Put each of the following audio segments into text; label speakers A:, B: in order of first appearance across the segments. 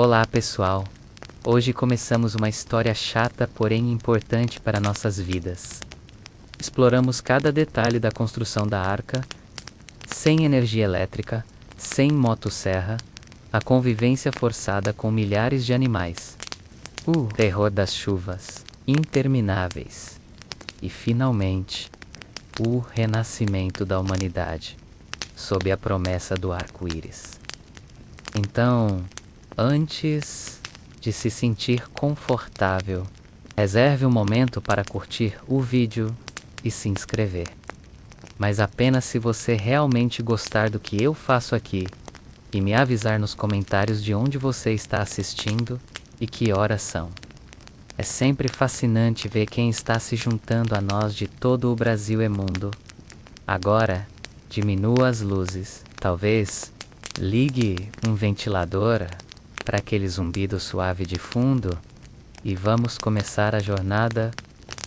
A: Olá pessoal, hoje começamos uma história chata porém importante para nossas vidas. Exploramos cada detalhe da construção da arca, sem energia elétrica, sem motosserra, a convivência forçada com milhares de animais, o terror das chuvas intermináveis e, finalmente, o renascimento da humanidade, sob a promessa do arco-íris. Então, antes de se sentir confortável, reserve um momento para curtir o vídeo e se inscrever. Mas apenas se você realmente gostar do que eu faço aqui e me avisar nos comentários de onde você está assistindo e que horas são. É sempre fascinante ver quem está se juntando a nós de todo o Brasil e mundo. Agora, diminua as luzes. Talvez ligue um ventilador para aquele zumbido suave de fundo e vamos começar a jornada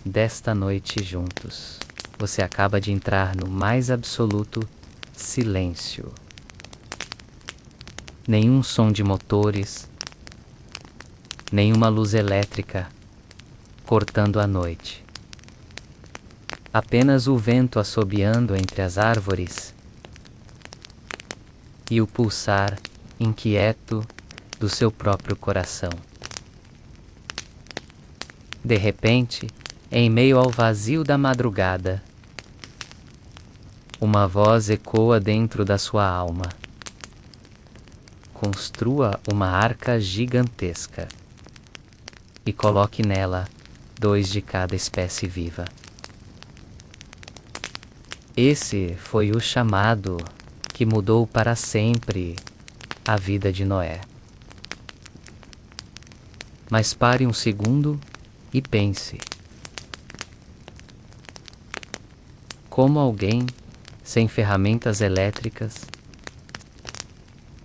A: desta noite juntos. Você acaba de entrar no mais absoluto silêncio. Nenhum som de motores, nenhuma luz elétrica cortando a noite. Apenas o vento assobiando entre as árvores e o pulsar inquieto do seu próprio coração. De repente, em meio ao vazio da madrugada, uma voz ecoa dentro da sua alma. Construa uma arca gigantesca e coloque nela 2 de cada espécie viva. Esse foi o chamado que mudou para sempre a vida de Noé. Mas pare um segundo e pense. Como alguém sem ferramentas elétricas,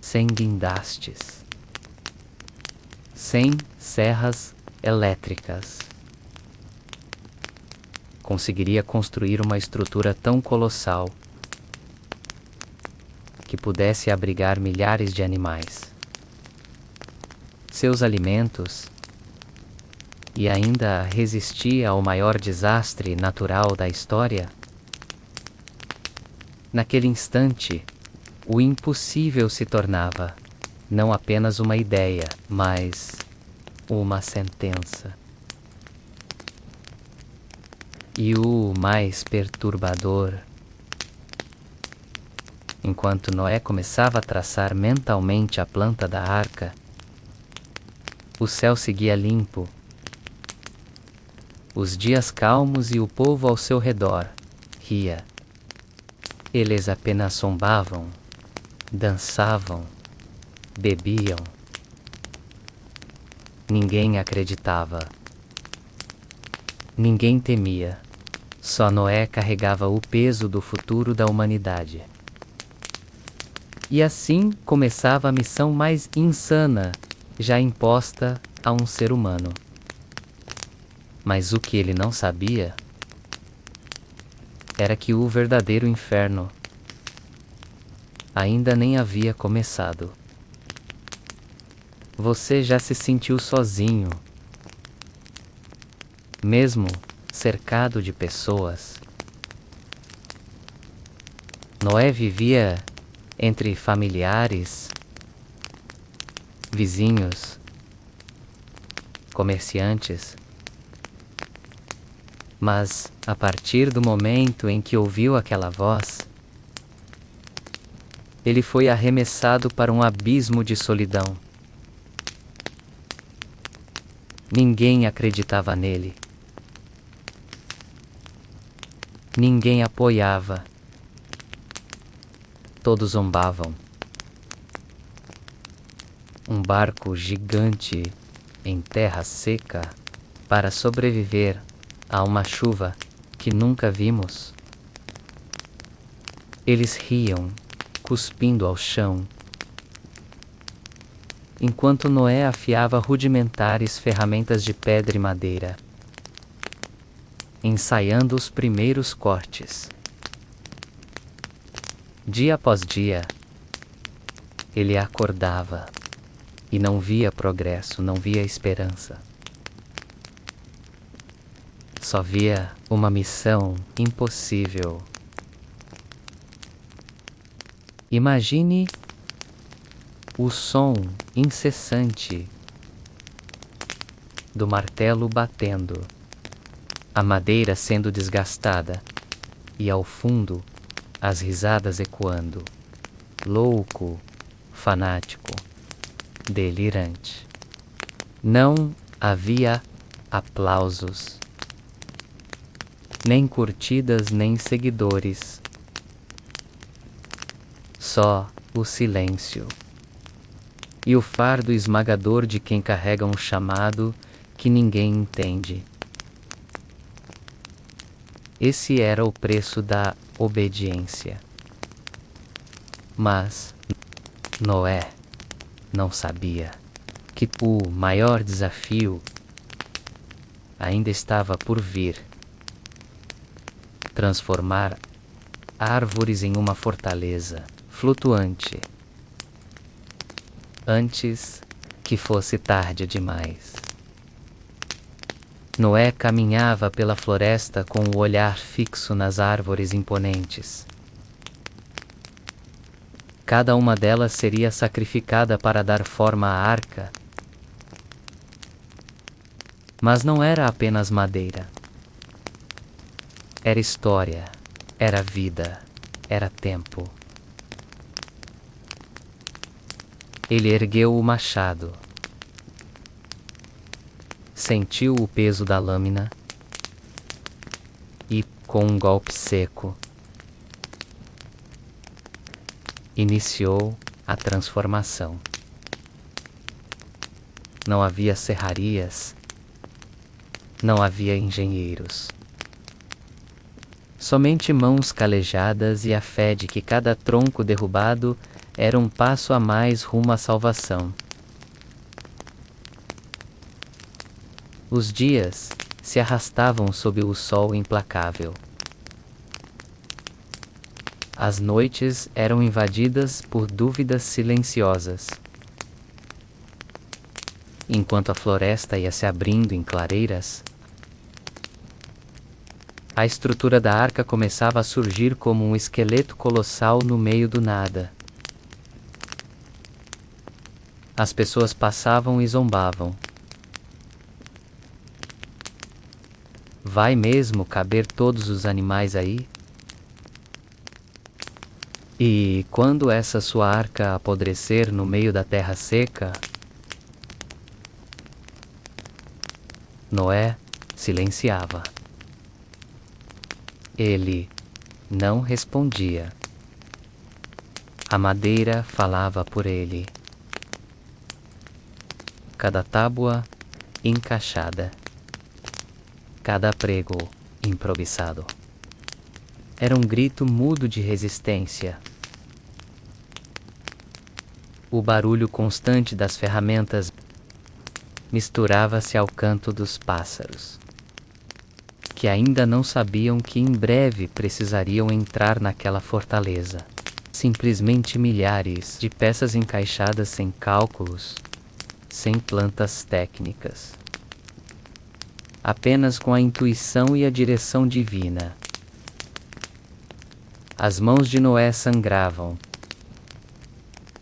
A: sem guindastes, sem serras elétricas, conseguiria construir uma estrutura tão colossal que pudesse abrigar milhares de animais, seus alimentos, e ainda resistir ao maior desastre natural da história? Naquele instante, o impossível se tornava não apenas uma ideia, mas uma sentença. E o mais perturbador, enquanto Noé começava a traçar mentalmente a planta da arca, o céu seguia limpo, os dias calmos e o povo ao seu redor ria. Eles apenas zombavam, dançavam, bebiam. Ninguém acreditava. Ninguém temia. Só Noé carregava o peso do futuro da humanidade. E assim começava a missão mais insana já imposta a um ser humano. Mas o que ele não sabia era que o verdadeiro inferno ainda nem havia começado. Você já se sentiu sozinho, mesmo cercado de pessoas? Noé vivia entre familiares, vizinhos, comerciantes. Mas, a partir do momento em que ouviu aquela voz, ele foi arremessado para um abismo de solidão. Ninguém acreditava nele. Ninguém apoiava. Todos zombavam. Um barco gigante em terra seca para sobreviver a uma chuva que nunca vimos. Eles riam, cuspindo ao chão, enquanto Noé afiava rudimentares ferramentas de pedra e madeira, ensaiando os primeiros cortes. Dia após dia, ele acordava, e não via progresso, não via esperança. Só via uma missão impossível. Imagine o som incessante do martelo batendo, a madeira sendo desgastada e ao fundo as risadas ecoando. Louco, fanático, delirante. Não havia aplausos, nem curtidas, nem seguidores. Só o silêncio e o fardo esmagador de quem carrega um chamado que ninguém entende. Esse era o preço da obediência. Mas Noé não sabia que o maior desafio ainda estava por vir. Transformar árvores em uma fortaleza flutuante, antes que fosse tarde demais. Noé caminhava pela floresta com o olhar fixo nas árvores imponentes. Cada uma delas seria sacrificada para dar forma à arca. Mas não era apenas madeira. Era história, era vida, era tempo. Ele ergueu o machado. Sentiu o peso da lâmina e, com um golpe seco, iniciou a transformação. Não havia serrarias, não havia engenheiros. Somente mãos calejadas e a fé de que cada tronco derrubado era um passo a mais rumo à salvação. Os dias se arrastavam sob o sol implacável. As noites eram invadidas por dúvidas silenciosas. Enquanto a floresta ia se abrindo em clareiras, a estrutura da arca começava a surgir como um esqueleto colossal no meio do nada. As pessoas passavam e zombavam. Vai mesmo caber todos os animais aí? E quando essa sua arca apodrecer no meio da terra seca? Noé silenciava. Ele não respondia. A madeira falava por ele. Cada tábua encaixada. Cada prego improvisado. Era um grito mudo de resistência. O barulho constante das ferramentas misturava-se ao canto dos pássaros, que ainda não sabiam que em breve precisariam entrar naquela fortaleza. Simplesmente milhares de peças encaixadas sem cálculos, sem plantas técnicas. Apenas com a intuição e a direção divina. As mãos de Noé sangravam.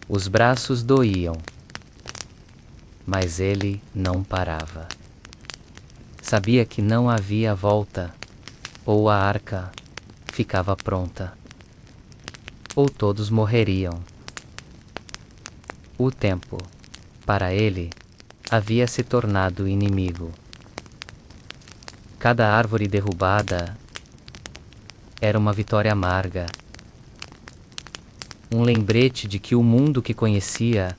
A: Os braços doíam. Mas ele não parava. Sabia que não havia volta, ou a arca ficava pronta, ou todos morreriam. O tempo, para ele, havia se tornado inimigo. Cada árvore derrubada era uma vitória amarga, um lembrete de que o mundo que conhecia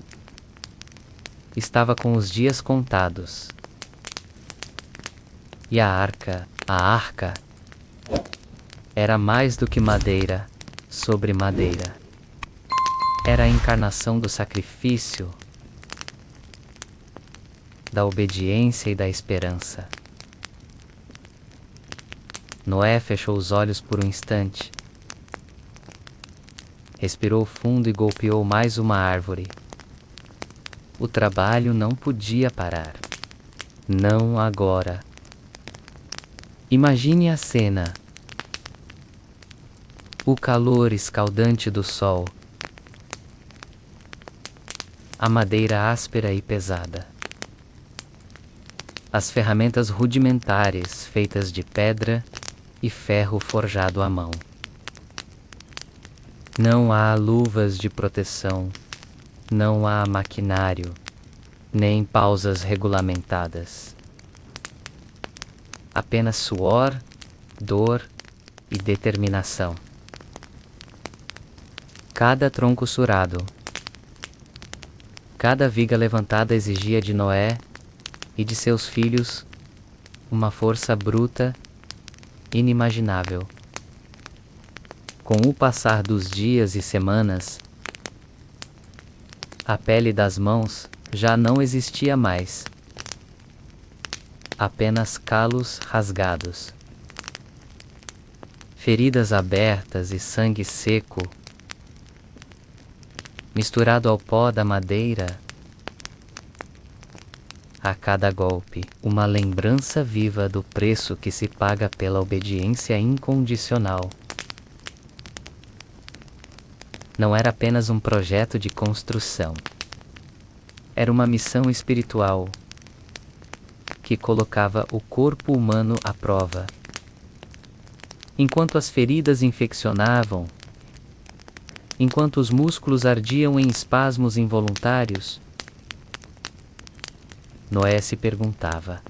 A: estava com os dias contados. E a arca, era mais do que madeira sobre madeira. Era a encarnação do sacrifício, da obediência e da esperança. Noé fechou os olhos por um instante. Respirou fundo e golpeou mais uma árvore. O trabalho não podia parar. Não agora. Imagine a cena. O calor escaldante do sol. A madeira áspera e pesada. As ferramentas rudimentares feitas de pedra e ferro forjado à mão. Não há luvas de proteção, não há maquinário, nem pausas regulamentadas. Apenas suor, dor e determinação. Cada tronco surado, cada viga levantada exigia de Noé e de seus filhos uma força bruta, inimaginável. Com o passar dos dias e semanas, a pele das mãos já não existia mais. Apenas calos rasgados, feridas abertas e sangue seco, misturado ao pó da madeira. A cada golpe, uma lembrança viva do preço que se paga pela obediência incondicional. Não era apenas um projeto de construção. Era uma missão espiritual que colocava o corpo humano à prova. Enquanto as feridas infeccionavam, enquanto os músculos ardiam em espasmos involuntários, Noé se perguntava: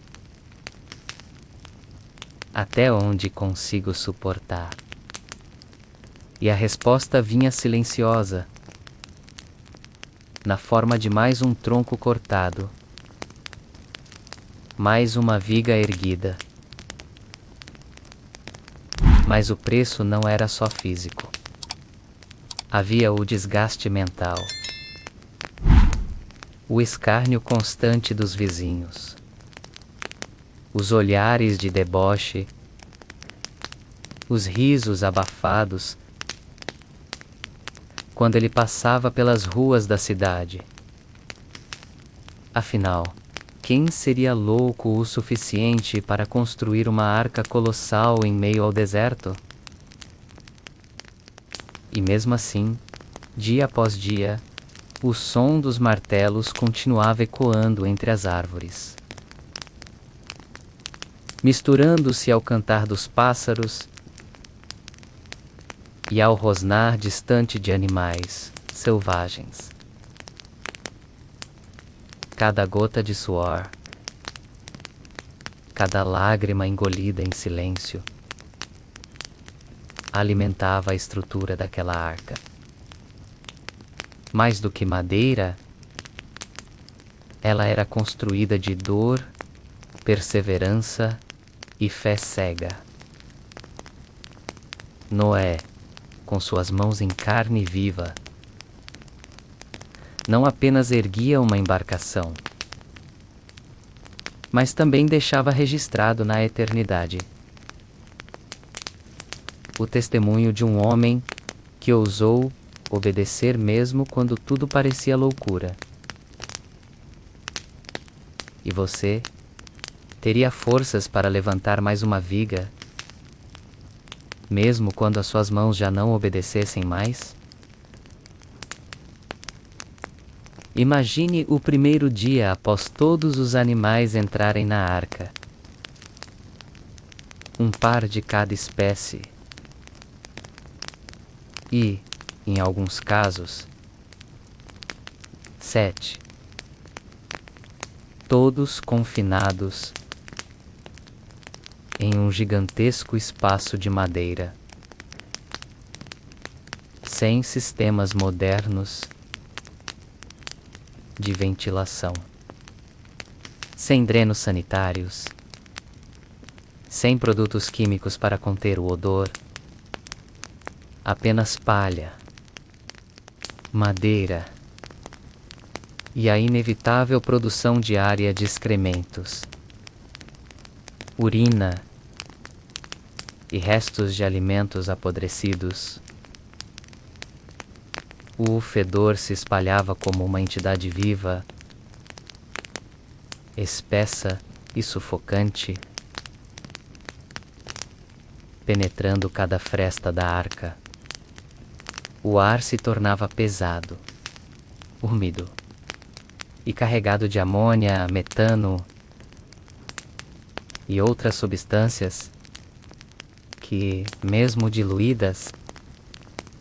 A: até onde consigo suportar? E a resposta vinha silenciosa, na forma de mais um tronco cortado, mais uma viga erguida. Mas o preço não era só físico. Havia o desgaste mental, o escárnio constante dos vizinhos, os olhares de deboche, os risos abafados, quando ele passava pelas ruas da cidade. Afinal, quem seria louco o suficiente para construir uma arca colossal em meio ao deserto? E mesmo assim, dia após dia, o som dos martelos continuava ecoando entre as árvores, misturando-se ao cantar dos pássaros e ao rosnar distante de animais selvagens. Cada gota de suor, cada lágrima engolida em silêncio, alimentava a estrutura daquela arca. Mais do que madeira, ela era construída de dor, perseverança e fé cega. Noé, com suas mãos em carne viva, não apenas erguia uma embarcação, mas também deixava registrado na eternidade o testemunho de um homem que ousou obedecer mesmo quando tudo parecia loucura. E você teria forças para levantar mais uma viga, mesmo quando as suas mãos já não obedecessem mais? Imagine o primeiro dia após todos os animais entrarem na arca. Um par de cada espécie. E, em alguns casos, 7. Todos confinados em um gigantesco espaço de madeira, sem sistemas modernos de ventilação, sem drenos sanitários, sem produtos químicos para conter o odor, apenas palha, madeira e a inevitável produção diária de excrementos, urina e restos de alimentos apodrecidos. O fedor se espalhava como uma entidade viva espessa e sufocante, penetrando cada fresta da arca. O ar se tornava pesado, úmido e carregado de amônia, metano e outras substâncias que, mesmo diluídas,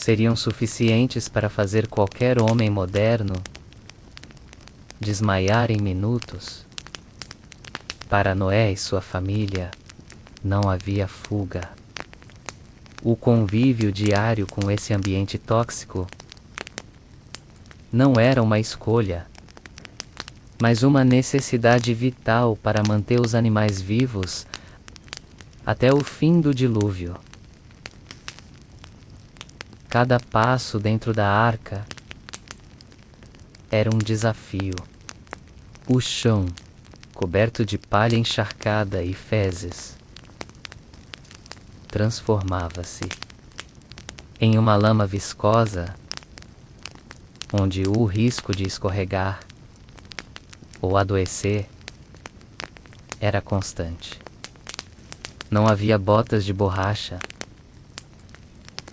A: seriam suficientes para fazer qualquer homem moderno desmaiar em minutos. Para Noé e sua família, não havia fuga. O convívio diário com esse ambiente tóxico não era uma escolha, mas uma necessidade vital para manter os animais vivos até o fim do dilúvio. Cada passo dentro da arca era um desafio. O chão, coberto de palha encharcada e fezes, transformava-se em uma lama viscosa, onde o risco de escorregar ou adoecer era constante. Não havia botas de borracha,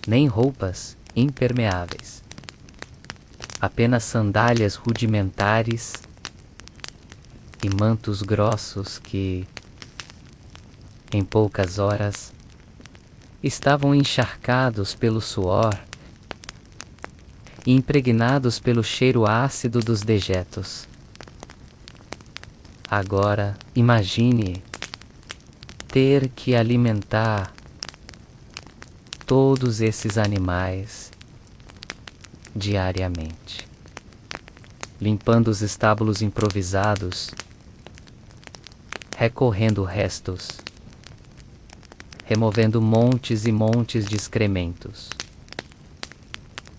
A: nem roupas impermeáveis. Apenas sandálias rudimentares e mantos grossos que, em poucas horas, estavam encharcados pelo suor e impregnados pelo cheiro ácido dos dejetos. Agora, imagine ter que alimentar todos esses animais diariamente, limpando os estábulos improvisados, recorrendo restos, removendo montes e montes de excrementos.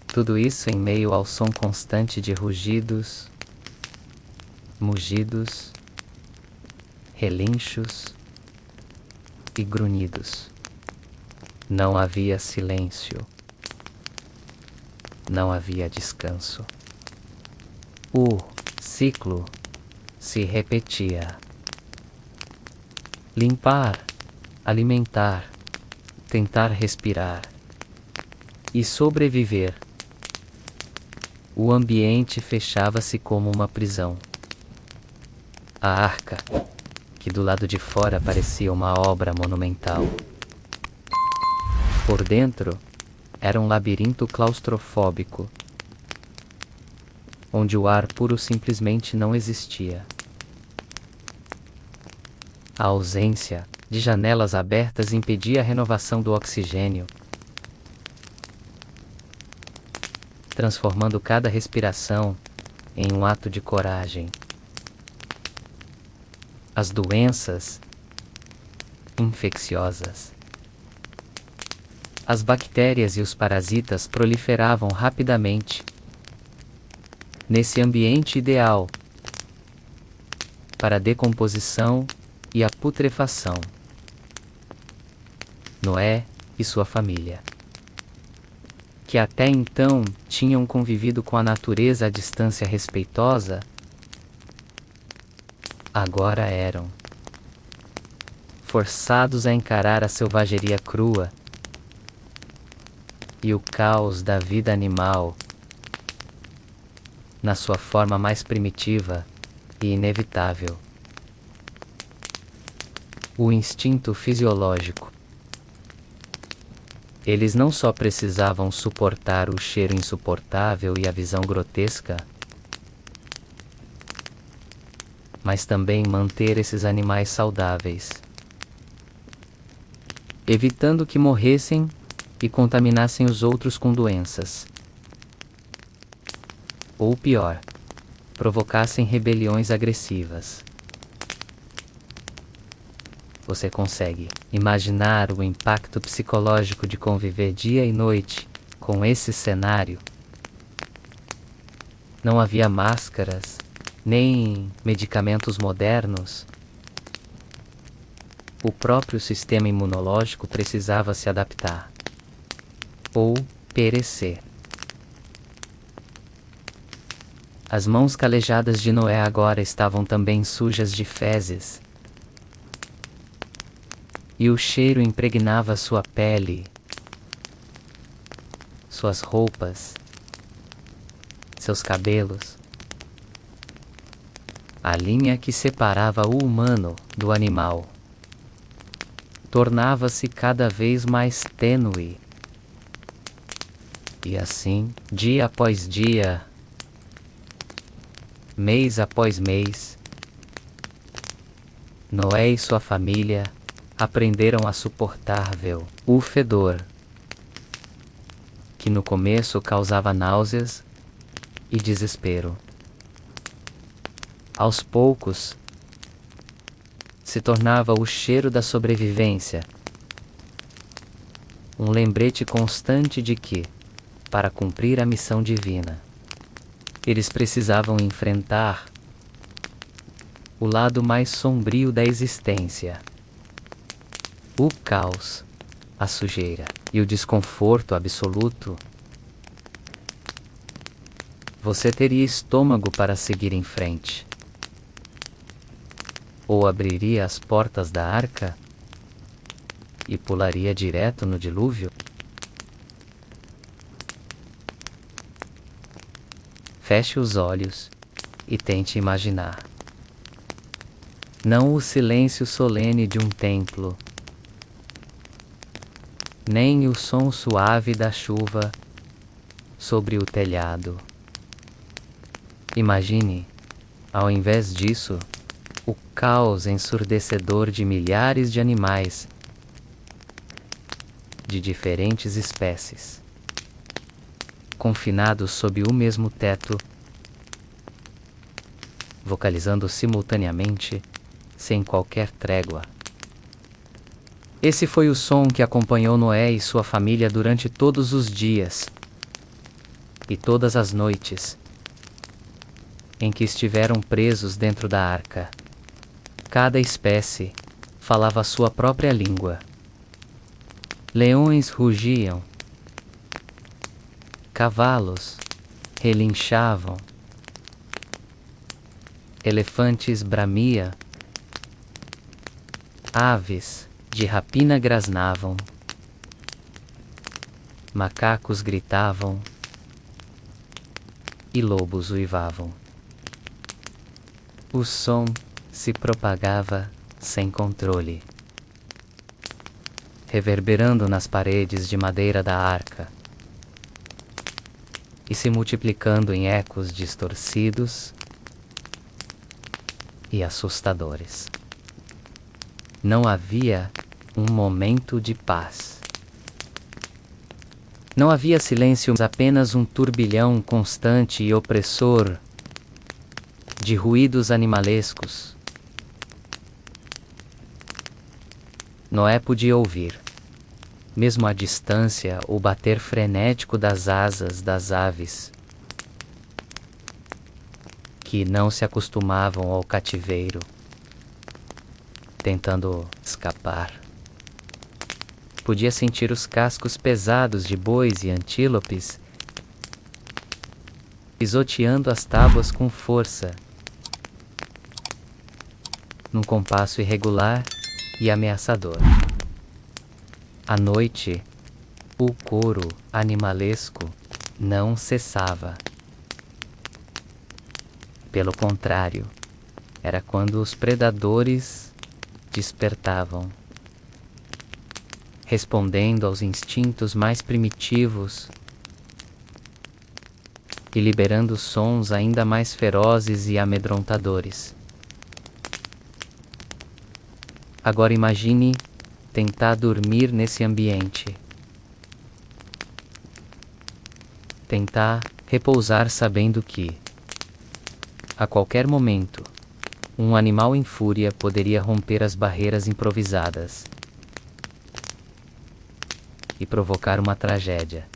A: Tudo isso em meio ao som constante de rugidos, mugidos, relinchos e grunhidos. Não havia silêncio. Não havia descanso. O ciclo se repetia. Limpar, alimentar, tentar respirar e sobreviver. O ambiente fechava-se como uma prisão. A arca, que do lado de fora parecia uma obra monumental, por dentro era um labirinto claustrofóbico, onde o ar puro simplesmente não existia. A ausência de janelas abertas impedia a renovação do oxigênio, transformando cada respiração em um ato de coragem. As doenças infecciosas, as bactérias e os parasitas proliferavam rapidamente nesse ambiente ideal para a decomposição e a putrefação. Noé e sua família, que até então tinham convivido com a natureza à distância respeitosa, agora eram forçados a encarar a selvageria crua e o caos da vida animal na sua forma mais primitiva e inevitável. O instinto fisiológico. Eles não só precisavam suportar o cheiro insuportável e a visão grotesca, mas também manter esses animais saudáveis, evitando que morressem e contaminassem os outros com doenças. Ou pior, provocassem rebeliões agressivas. Você consegue imaginar o impacto psicológico de conviver dia e noite com esse cenário? Não havia máscaras, nem medicamentos modernos. O próprio sistema imunológico precisava se adaptar ou perecer. As mãos calejadas de Noé agora estavam também sujas de fezes. E o cheiro impregnava sua pele, suas roupas, seus cabelos. A linha que separava o humano do animal tornava-se cada vez mais tênue. E assim, dia após dia, mês após mês, Noé e sua família aprenderam a suportar o fedor, que no começo causava náuseas e desespero. Aos poucos, se tornava o cheiro da sobrevivência, um lembrete constante de que, para cumprir a missão divina, eles precisavam enfrentar o lado mais sombrio da existência, o caos, a sujeira e o desconforto absoluto. Você teria estômago para seguir em frente? Ou abriria as portas da arca e pularia direto no dilúvio? Feche os olhos e tente imaginar. Não o silêncio solene de um templo, nem o som suave da chuva sobre o telhado. Imagine, ao invés disso, o caos ensurdecedor de milhares de animais de diferentes espécies, confinados sob o mesmo teto, vocalizando simultaneamente, sem qualquer trégua. Esse foi o som que acompanhou Noé e sua família durante todos os dias e todas as noites em que estiveram presos dentro da arca. Cada espécie falava a sua própria língua. Leões rugiam, cavalos relinchavam, elefantes bramiam, aves de rapina grasnavam, macacos gritavam e lobos uivavam. O som se propagava sem controle, reverberando nas paredes de madeira da arca e se multiplicando em ecos distorcidos e assustadores. Não havia um momento de paz. Não havia silêncio, apenas um turbilhão constante e opressor de ruídos animalescos. Noé podia ouvir, mesmo à distância, o bater frenético das asas das aves, que não se acostumavam ao cativeiro, tentando escapar. Podia sentir os cascos pesados de bois e antílopes pisoteando as tábuas com força, num compasso irregular e ameaçador. À noite, o coro animalesco não cessava. Pelo contrário, era quando os predadores despertavam, respondendo aos instintos mais primitivos e liberando sons ainda mais ferozes e amedrontadores. Agora imagine tentar dormir nesse ambiente. Tentar repousar sabendo que, a qualquer momento, um animal em fúria poderia romper as barreiras improvisadas e provocar uma tragédia.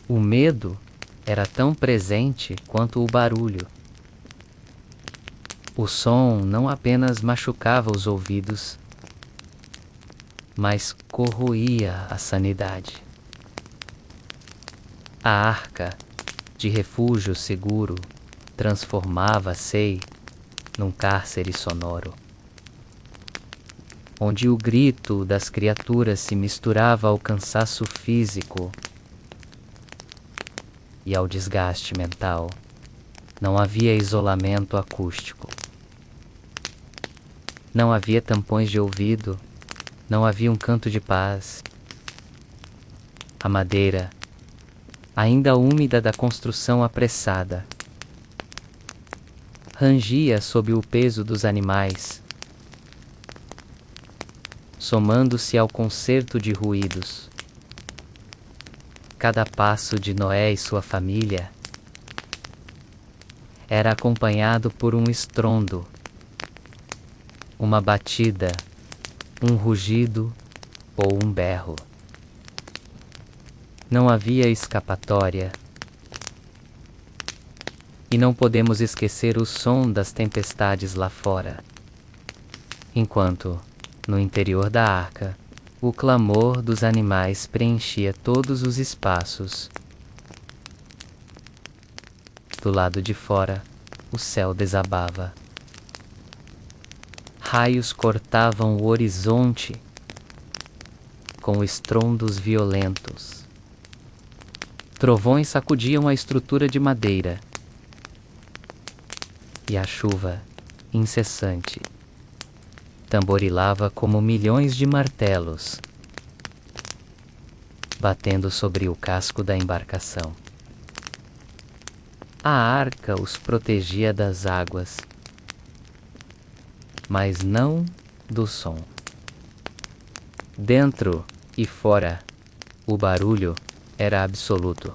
A: O medo era tão presente quanto o barulho. O som não apenas machucava os ouvidos, mas corroía a sanidade. A arca de refúgio seguro, transformava-se num cárcere sonoro, onde o grito das criaturas se misturava ao cansaço físico e ao desgaste mental. Não havia isolamento acústico. Não havia tampões de ouvido. Não havia um canto de paz. A madeira, ainda úmida da construção apressada, rangia sob o peso dos animais, somando-se ao concerto de ruídos. Cada passo de Noé e sua família era acompanhado por um estrondo, uma batida, um rugido ou um berro. Não havia escapatória. E não podemos esquecer o som das tempestades lá fora. Enquanto, no interior da arca, o clamor dos animais preenchia todos os espaços. Do lado de fora, o céu desabava. Raios cortavam o horizonte com estrondos violentos. Trovões sacudiam a estrutura de madeira. E a chuva, incessante, tamborilava como milhões de martelos, batendo sobre o casco da embarcação. A arca os protegia das águas, mas não do som. Dentro e fora, o barulho era absoluto.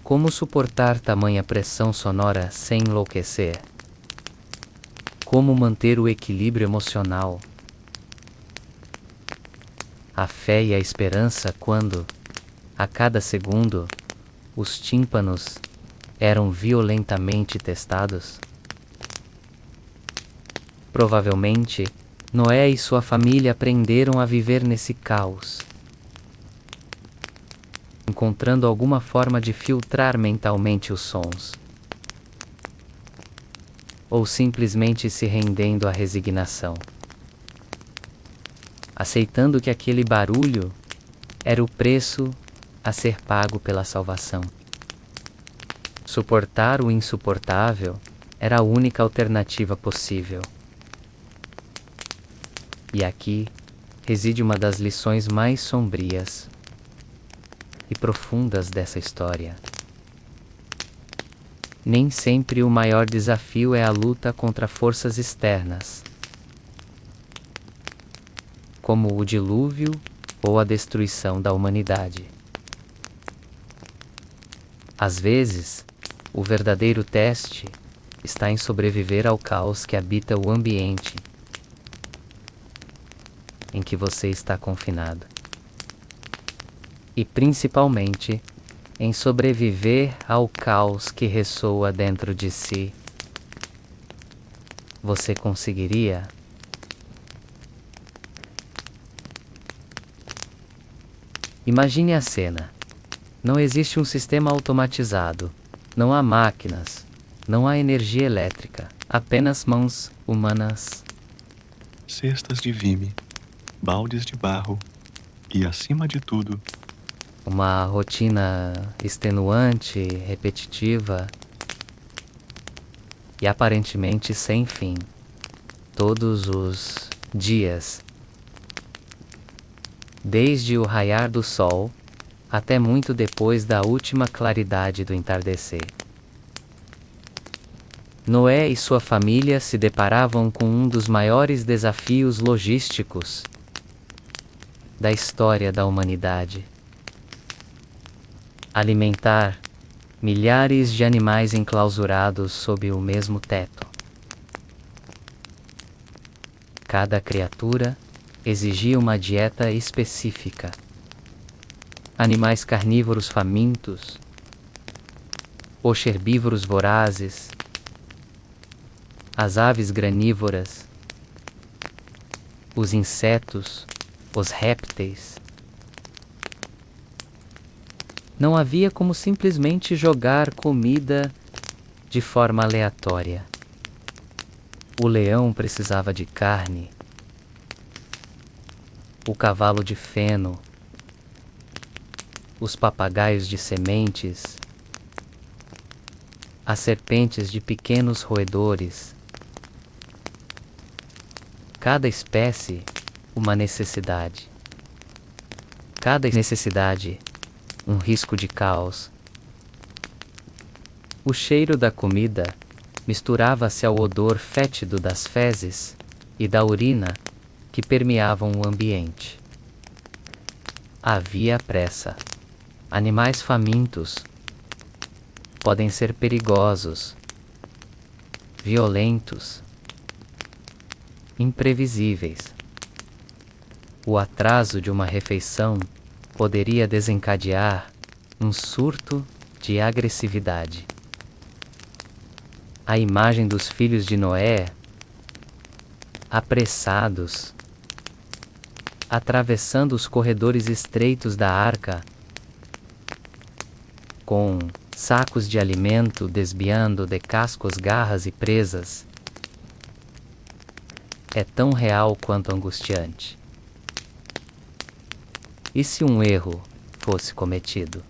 A: Como suportar tamanha pressão sonora sem enlouquecer? Como manter o equilíbrio emocional? A fé e a esperança quando, a cada segundo, os tímpanos eram violentamente testados? Provavelmente, Noé e sua família aprenderam a viver nesse caos, encontrando alguma forma de filtrar mentalmente os sons, ou simplesmente se rendendo à resignação, aceitando que aquele barulho era o preço a ser pago pela salvação. Suportar o insuportável era a única alternativa possível. E aqui reside uma das lições mais sombrias e profundas dessa história. Nem sempre o maior desafio é a luta contra forças externas, como o dilúvio ou a destruição da humanidade. Às vezes, o verdadeiro teste está em sobreviver ao caos que habita o ambiente em que você está confinado. E principalmente, em sobreviver ao caos que ressoa dentro de si. Você conseguiria? Imagine a cena. Não existe um sistema automatizado. Não há máquinas. Não há energia elétrica. Apenas mãos humanas.
B: Cestas de vime, baldes de barro e, acima de tudo,
A: Uma rotina extenuante, repetitiva e aparentemente sem fim. Todos os dias. Desde o raiar do sol até muito depois da última claridade do entardecer. Noé e sua família se deparavam com um dos maiores desafios logísticos da história da humanidade. Alimentar milhares de animais enclausurados sob o mesmo teto. Cada criatura exigia uma dieta específica. Animais carnívoros famintos, os herbívoros vorazes, as aves granívoras, os insetos, os répteis. Não havia como simplesmente jogar comida de forma aleatória. O leão precisava de carne, o cavalo de feno, os papagaios de sementes, as serpentes de pequenos roedores. Cada espécie, uma necessidade. Cada necessidade, um risco de caos. O cheiro da comida misturava-se ao odor fétido das fezes e da urina que permeavam o ambiente. Havia pressa. Animais famintos podem ser perigosos, violentos, imprevisíveis. O atraso de uma refeição poderia desencadear um surto de agressividade. A imagem dos filhos de Noé, apressados, atravessando os corredores estreitos da arca, com sacos de alimento desviando de cascos, garras e presas, é tão real quanto angustiante. E se um erro fosse cometido?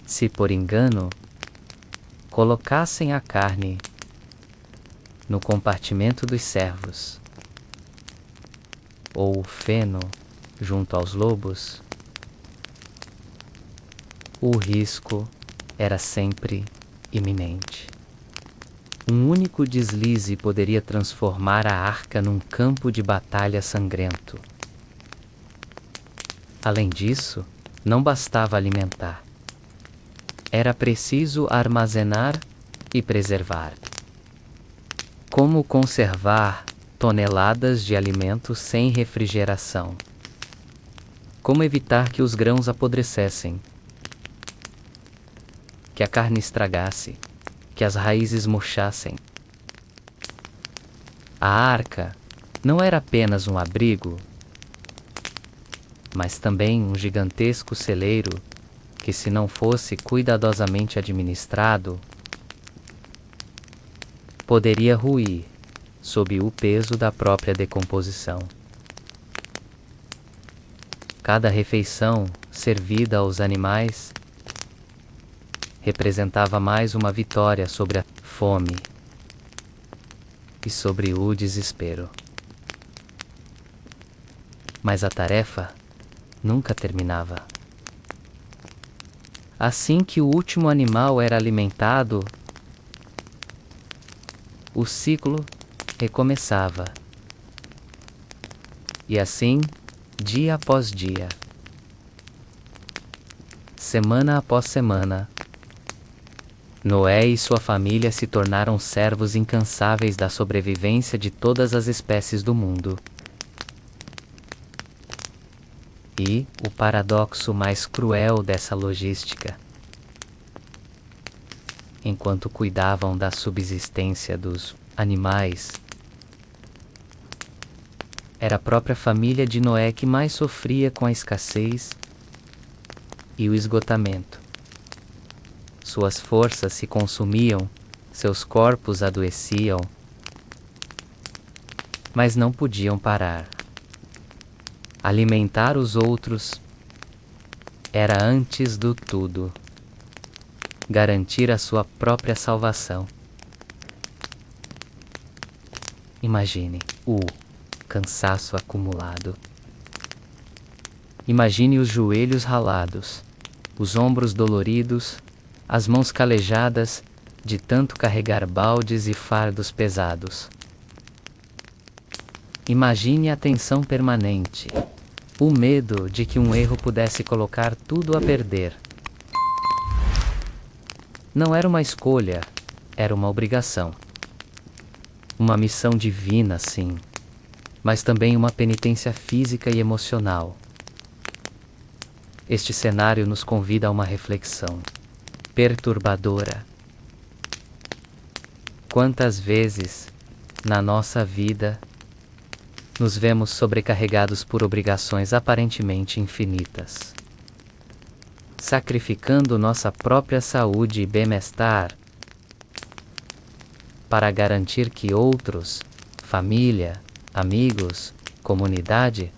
A: Se por engano colocassem a carne no compartimento dos cervos, ou o feno junto aos lobos, o risco era sempre iminente. Um único deslize poderia transformar a arca num campo de batalha sangrento. Além disso, não bastava alimentar. Era preciso armazenar e preservar. Como conservar toneladas de alimentos sem refrigeração? Como evitar que os grãos apodrecessem? Que a carne estragasse? Que as raízes murchassem? A arca não era apenas um abrigo, mas também um gigantesco celeiro que, se não fosse cuidadosamente administrado, poderia ruir sob o peso da própria decomposição. Cada refeição servida aos animais representava mais uma vitória sobre a fome e sobre o desespero. Mas a tarefa nunca terminava. Assim que o último animal era alimentado, o ciclo recomeçava. E assim, dia após dia, semana após semana, Noé e sua família se tornaram servos incansáveis da sobrevivência de todas as espécies do mundo. E o paradoxo mais cruel dessa logística: enquanto cuidavam da subsistência dos animais, era a própria família de Noé que mais sofria com a escassez e o esgotamento. Suas forças se consumiam, seus corpos adoeciam, mas não podiam parar. Alimentar os outros era, antes do tudo, garantir a sua própria salvação. Imagine o cansaço acumulado. Imagine os joelhos ralados, os ombros doloridos, as mãos calejadas de tanto carregar baldes e fardos pesados. Imagine a tensão permanente, o medo de que um erro pudesse colocar tudo a perder. Não era uma escolha, era uma obrigação. Uma missão divina, sim, mas também uma penitência física e emocional. Este cenário nos convida a uma reflexão perturbadora. Quantas vezes, na nossa vida, nos vemos sobrecarregados por obrigações aparentemente infinitas? sacrificando nossa própria saúde e bem-estar para garantir que outros, família, amigos, comunidade,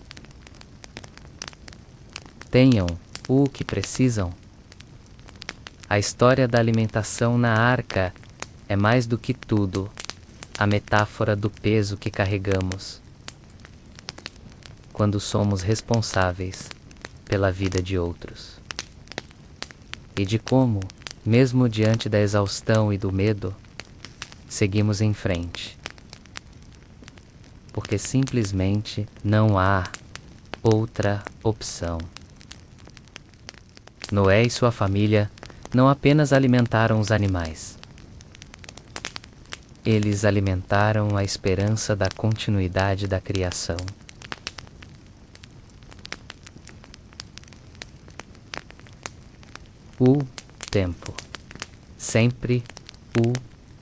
A: tenham o que precisam. A história da alimentação na arca é mais do que tudo a metáfora do peso que carregamos quando somos responsáveis pela vida de outros. E de como, mesmo diante da exaustão e do medo, seguimos em frente. Porque simplesmente não há outra opção. Noé e sua família não apenas alimentaram os animais. Eles alimentaram a esperança da continuidade da criação. O tempo. Sempre o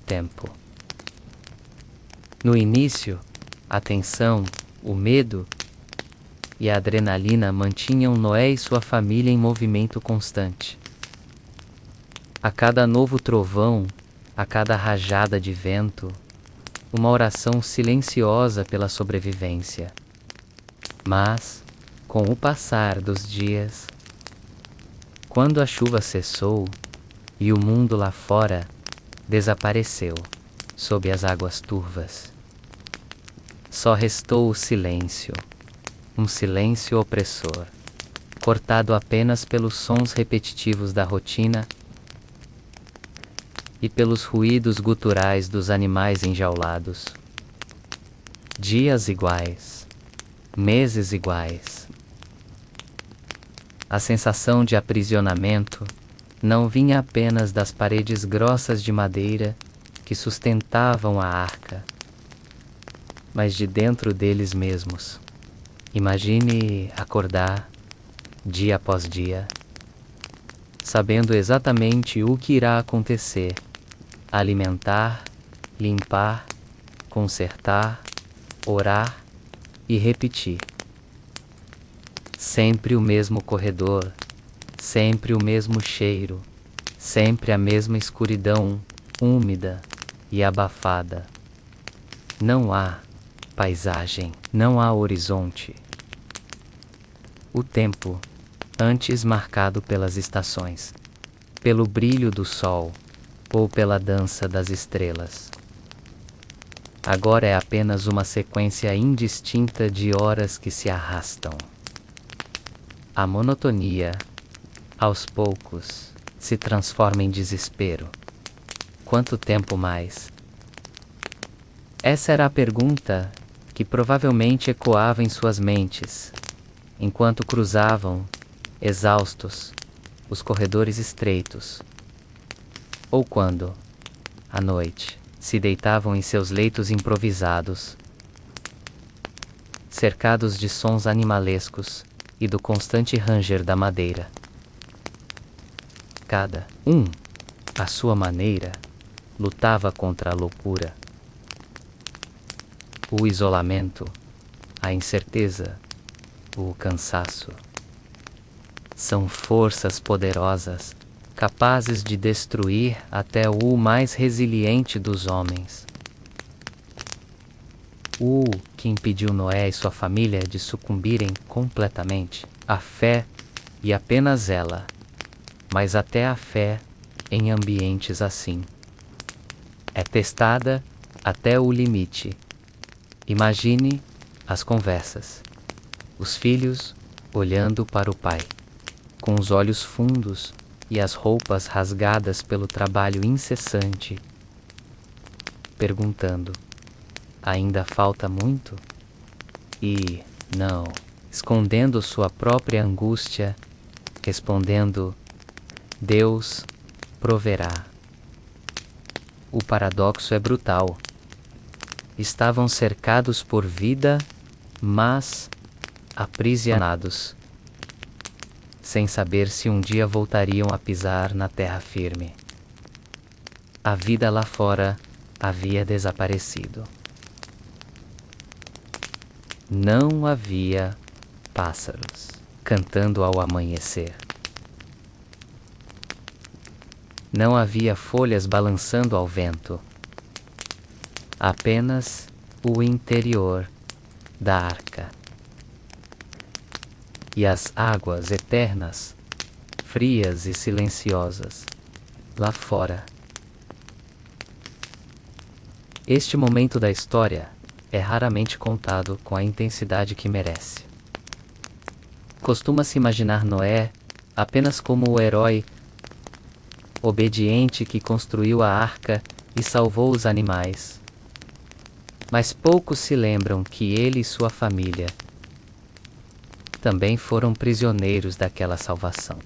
A: tempo. No início, a tensão, o medo e a adrenalina mantinham Noé e sua família em movimento constante. A cada novo trovão, a cada rajada de vento, uma oração silenciosa pela sobrevivência. Mas, com o passar dos dias, quando a chuva cessou e o mundo lá fora desapareceu sob as águas turvas, só restou o silêncio, um silêncio opressor, cortado apenas pelos sons repetitivos da rotina e pelos ruídos guturais dos animais enjaulados. Dias iguais, meses iguais. A sensação de aprisionamento não vinha apenas das paredes grossas de madeira que sustentavam a arca, mas de dentro deles mesmos. Imagine acordar, dia após dia, sabendo exatamente o que irá acontecer: alimentar, limpar, consertar, orar e repetir. Sempre o mesmo corredor, sempre o mesmo cheiro, sempre a mesma escuridão, úmida e abafada. Não há paisagem, não há horizonte. O tempo, antes marcado pelas estações, pelo brilho do sol ou pela dança das estrelas, agora é apenas uma sequência indistinta de horas que se arrastam. A monotonia, aos poucos, se transforma em desespero. Quanto tempo mais? Essa era a pergunta que provavelmente ecoava em suas mentes, enquanto cruzavam, exaustos, os corredores estreitos, ou quando, à noite, se deitavam em seus leitos improvisados, cercados de sons animalescos e do constante ranger da madeira. Cada um, à sua maneira, lutava contra a loucura, o isolamento, a incerteza, o cansaço. São forças poderosas, capazes de destruir até o mais resiliente dos homens. O que impediu Noé e sua família de sucumbirem completamente? A fé, e apenas ela, mas até a fé em ambientes assim é testada até o limite. Imagine as conversas, os filhos olhando para o pai, com os olhos fundos e as roupas rasgadas pelo trabalho incessante, perguntando: ainda falta muito? E, não, escondendo sua própria angústia, respondendo: Deus proverá. O paradoxo é brutal. Estavam cercados por vida, mas aprisionados, sem saber se um dia voltariam a pisar na terra firme. A vida lá fora havia desaparecido. Não havia pássaros cantando ao amanhecer. Não havia folhas balançando ao vento. Apenas o interior da arca. E as águas eternas, frias e silenciosas, lá fora. Este momento da história é raramente contado com a intensidade que merece. Costuma-se imaginar Noé apenas como o herói obediente que construiu a arca e salvou os animais. Mas poucos se lembram que ele e sua família também foram prisioneiros daquela salvação.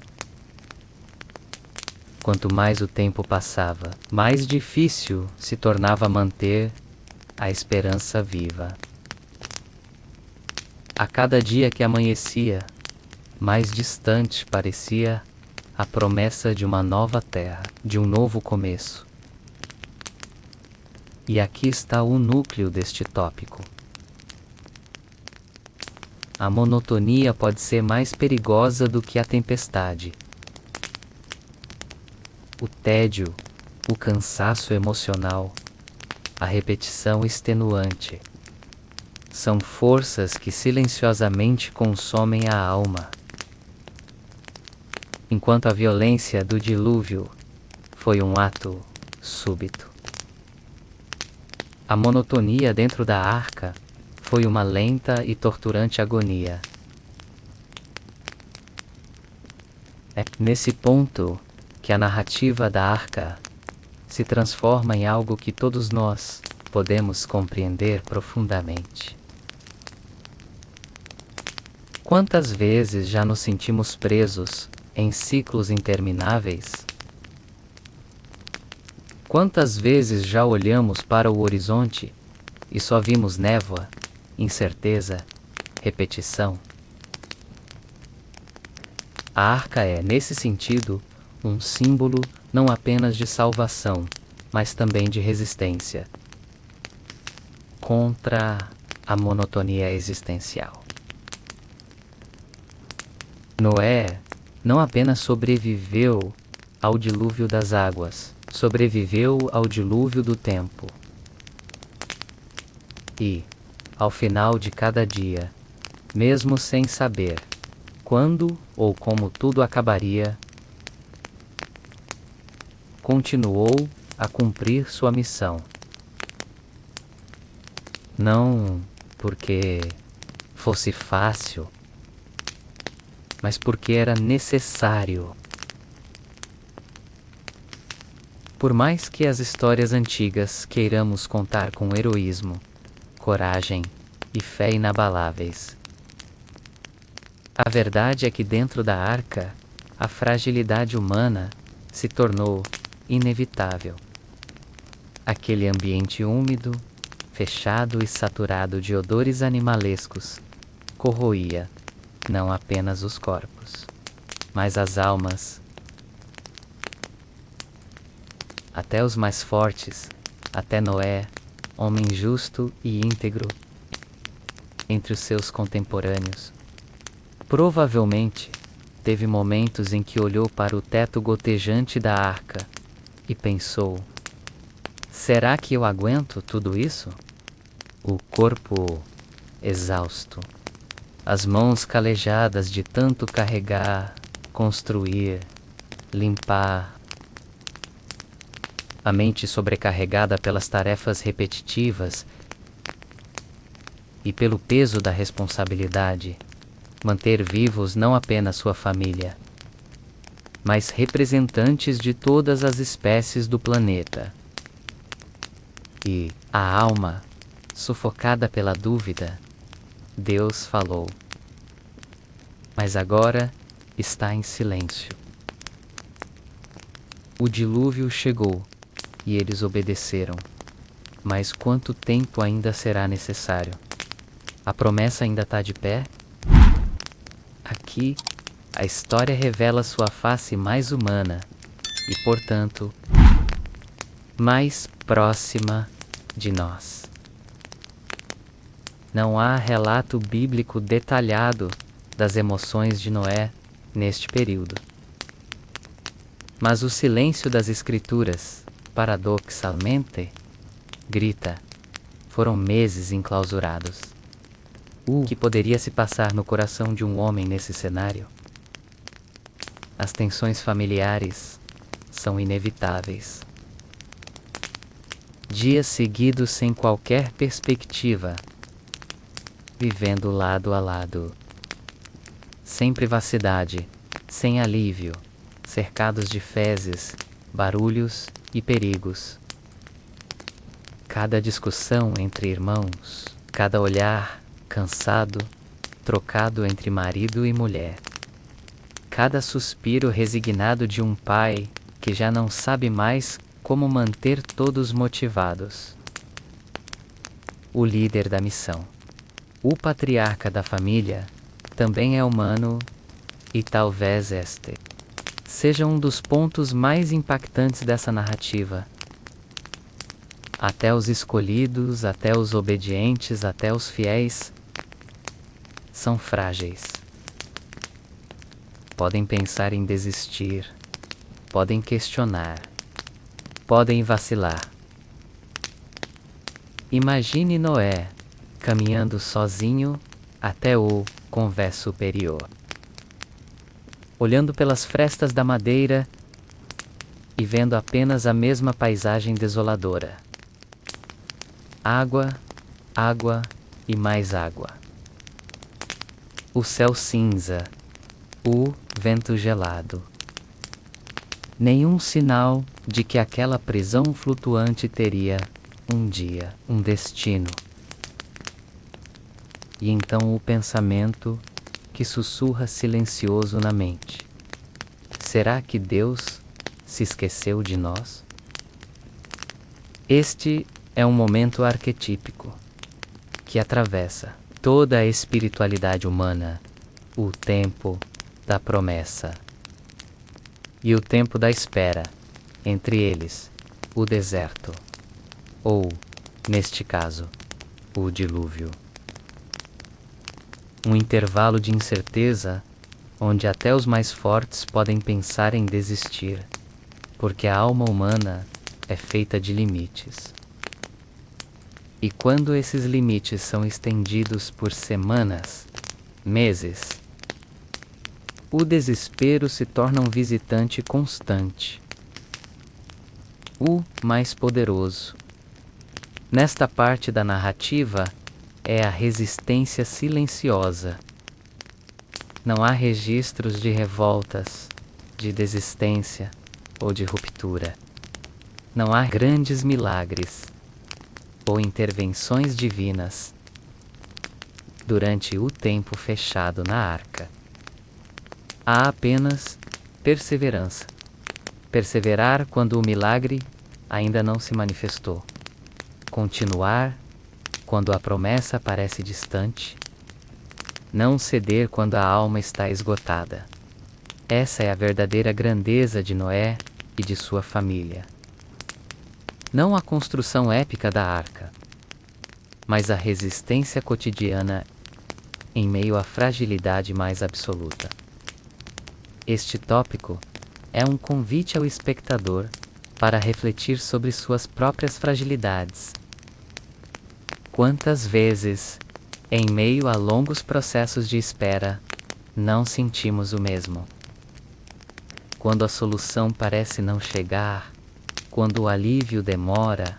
A: Quanto mais o tempo passava, mais difícil se tornava manter a esperança viva. A cada dia que amanhecia, mais distante parecia a promessa de uma nova terra, de um novo começo. E aqui está o núcleo deste tópico. A monotonia pode ser mais perigosa do que a tempestade. O tédio, o cansaço emocional, a repetição extenuante, são forças que silenciosamente consomem a alma. Enquanto a violência do dilúvio foi um ato súbito. A monotonia dentro da arca foi uma lenta e torturante agonia. É nesse ponto que a narrativa da arca se transforma em algo que todos nós podemos compreender profundamente. Quantas vezes já nos sentimos presos em ciclos intermináveis? Quantas vezes já olhamos para o horizonte e só vimos névoa, incerteza, repetição? A arca é, nesse sentido, um símbolo não apenas de salvação, mas também de resistência contra a monotonia existencial. Noé não apenas sobreviveu ao dilúvio das águas, sobreviveu ao dilúvio do tempo. E, ao final de cada dia, mesmo sem saber quando ou como tudo acabaria, continuou a cumprir sua missão. Não porque fosse fácil, mas porque era necessário. Por mais que as histórias antigas queiramos contar com heroísmo, coragem e fé inabaláveis, a verdade é que dentro da arca, a fragilidade humana se tornou inevitável. Aquele ambiente úmido, fechado e saturado de odores animalescos, corroía não apenas os corpos, mas as almas. Até os mais fortes, até Noé, homem justo e íntegro, entre os seus contemporâneos, provavelmente teve momentos em que olhou para o teto gotejante da arca e pensou: será que eu aguento tudo isso? O corpo exausto, as mãos calejadas de tanto carregar, construir, limpar, a mente sobrecarregada pelas tarefas repetitivas e pelo peso da responsabilidade, manter vivos não apenas sua família, mas representantes de todas as espécies do planeta. E a alma, sufocada pela dúvida, Deus falou. Mas agora está em silêncio. O dilúvio chegou e eles obedeceram. Mas quanto tempo ainda será necessário? A promessa ainda está de pé? Aqui, a história revela sua face mais humana e, portanto, mais próxima de nós. Não há relato bíblico detalhado das emoções de Noé neste período. Mas o silêncio das escrituras, paradoxalmente, grita: foram meses enclausurados. O que poderia se passar no coração de um homem nesse cenário? As tensões familiares são inevitáveis. Dias seguidos sem qualquer perspectiva, vivendo lado a lado, sem privacidade, sem alívio, cercados de fezes, barulhos e perigos. Cada discussão entre irmãos, cada olhar cansado, trocado entre marido e mulher. Cada suspiro resignado de um pai que já não sabe mais como manter todos motivados. O líder da missão, o patriarca da família, também é humano, e talvez este seja um dos pontos mais impactantes dessa narrativa. Até os escolhidos, até os obedientes, até os fiéis são frágeis. Podem pensar em desistir, podem questionar, podem vacilar. Imagine Noé caminhando sozinho até o convés superior, olhando pelas frestas da madeira e vendo apenas a mesma paisagem desoladora. Água, água e mais água. O céu cinza, o vento gelado. Nenhum sinal de que aquela prisão flutuante teria, um dia, um destino. E então o pensamento que sussurra silencioso na mente: será que Deus se esqueceu de nós? Este é um momento arquetípico que atravessa toda a espiritualidade humana, o tempo da promessa e o tempo da espera, entre eles, o deserto, ou, neste caso, o dilúvio. Um intervalo de incerteza onde até os mais fortes podem pensar em desistir, porque a alma humana é feita de limites. E quando esses limites são estendidos por semanas, meses, o desespero se torna um visitante constante. O mais poderoso nesta parte da narrativa é a resistência silenciosa. Não há registros de revoltas, de desistência ou de ruptura. Não há grandes milagres ou intervenções divinas durante o tempo fechado na arca. Há apenas perseverança. Perseverar quando o milagre ainda não se manifestou. Continuar quando a promessa parece distante. Não ceder quando a alma está esgotada. Essa é a verdadeira grandeza de Noé e de sua família. Não a construção épica da arca, mas a resistência cotidiana em meio à fragilidade mais absoluta. Este tópico é um convite ao espectador para refletir sobre suas próprias fragilidades. Quantas vezes, em meio a longos processos de espera, não sentimos o mesmo? Quando a solução parece não chegar, quando o alívio demora,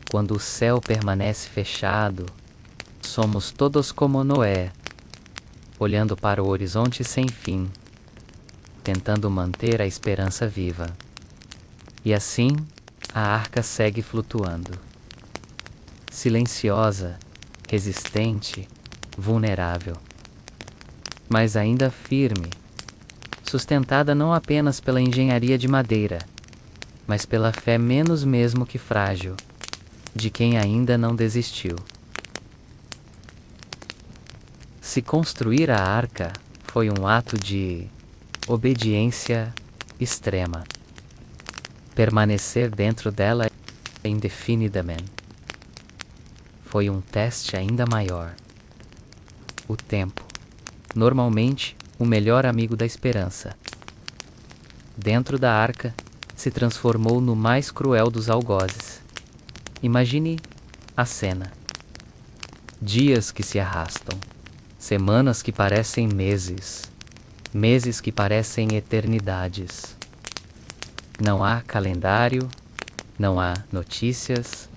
A: quando o céu permanece fechado, somos todos como Noé, olhando para o horizonte sem fim, tentando manter a esperança viva. E assim, a arca segue flutuando. Silenciosa, resistente, vulnerável, mas ainda firme, sustentada não apenas pela engenharia de madeira, mas pela fé menos mesmo que frágil, de quem ainda não desistiu. Se construir a arca foi um ato de obediência extrema, permanecer dentro dela indefinidamente foi um teste ainda maior. O tempo, normalmente o melhor amigo da esperança. Dentro da arca, se transformou no mais cruel dos algozes. Imagine a cena. Dias que se arrastam, semanas que parecem meses, meses que parecem eternidades. Não há calendário, não há notícias,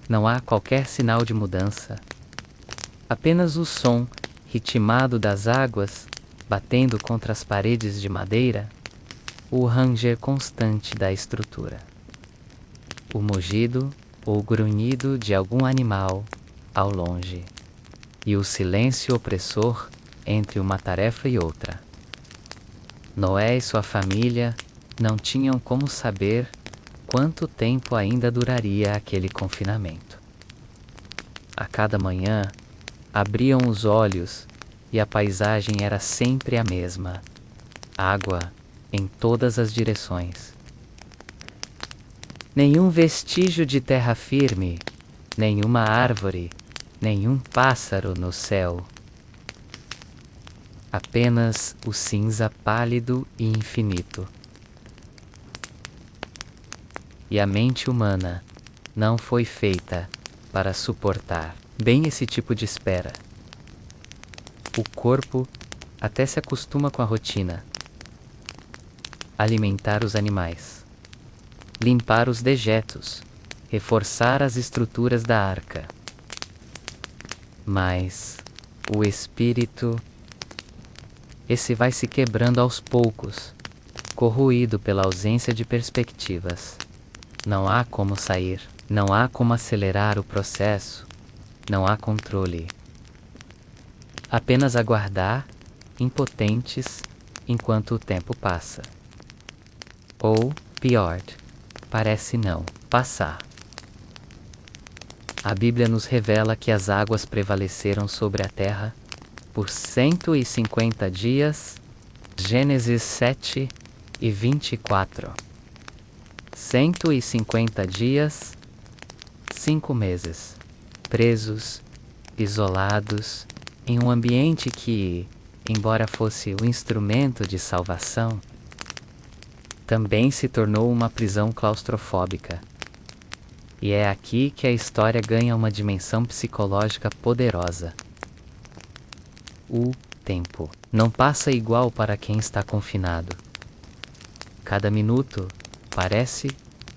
A: não há qualquer sinal de mudança. Apenas o som ritmado das águas batendo contra as paredes de madeira, o ranger constante da estrutura. O mugido ou grunhido de algum animal ao longe, e o silêncio opressor entre uma tarefa e outra. Noé e sua família não tinham como saber quanto tempo ainda duraria aquele confinamento. A cada manhã, abriam os olhos e a paisagem era sempre a mesma: água em todas as direções. Nenhum vestígio de terra firme, nenhuma árvore, nenhum pássaro no céu. Apenas o cinza pálido e infinito. E a mente humana não foi feita para suportar bem esse tipo de espera. O corpo até se acostuma com a rotina. Alimentar os animais, limpar os dejetos, reforçar as estruturas da arca. Mas o espírito, esse vai se quebrando aos poucos, corroído pela ausência de perspectivas. Não há como sair, não há como acelerar o processo, não há controle. Apenas aguardar, impotentes, enquanto o tempo passa. Ou, pior, parece não passar. A Bíblia nos revela que as águas prevaleceram sobre a terra por 150 dias, Gênesis 7 e 24. 150 dias, 5 meses, presos, isolados, em um ambiente que, embora fosse o instrumento de salvação, também se tornou uma prisão claustrofóbica. E é aqui que a história ganha uma dimensão psicológica poderosa. O tempo não passa igual para quem está confinado. Cada minuto parece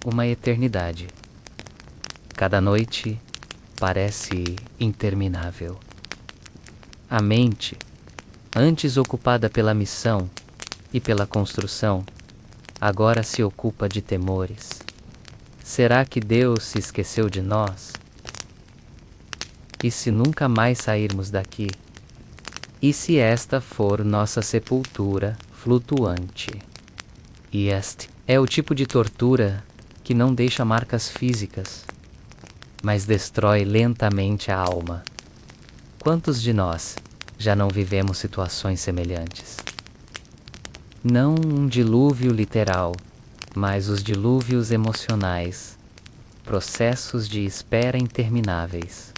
A: uma eternidade. Cada noite parece interminável. A mente, antes ocupada pela missão e pela construção, agora se ocupa de temores. Será que Deus se esqueceu de nós? E se nunca mais sairmos daqui? E se esta for nossa sepultura flutuante? E este é o tipo de tortura que não deixa marcas físicas, mas destrói lentamente a alma. Quantos de nós já não vivemos situações semelhantes? Não um dilúvio literal, mas os dilúvios emocionais, processos de espera intermináveis,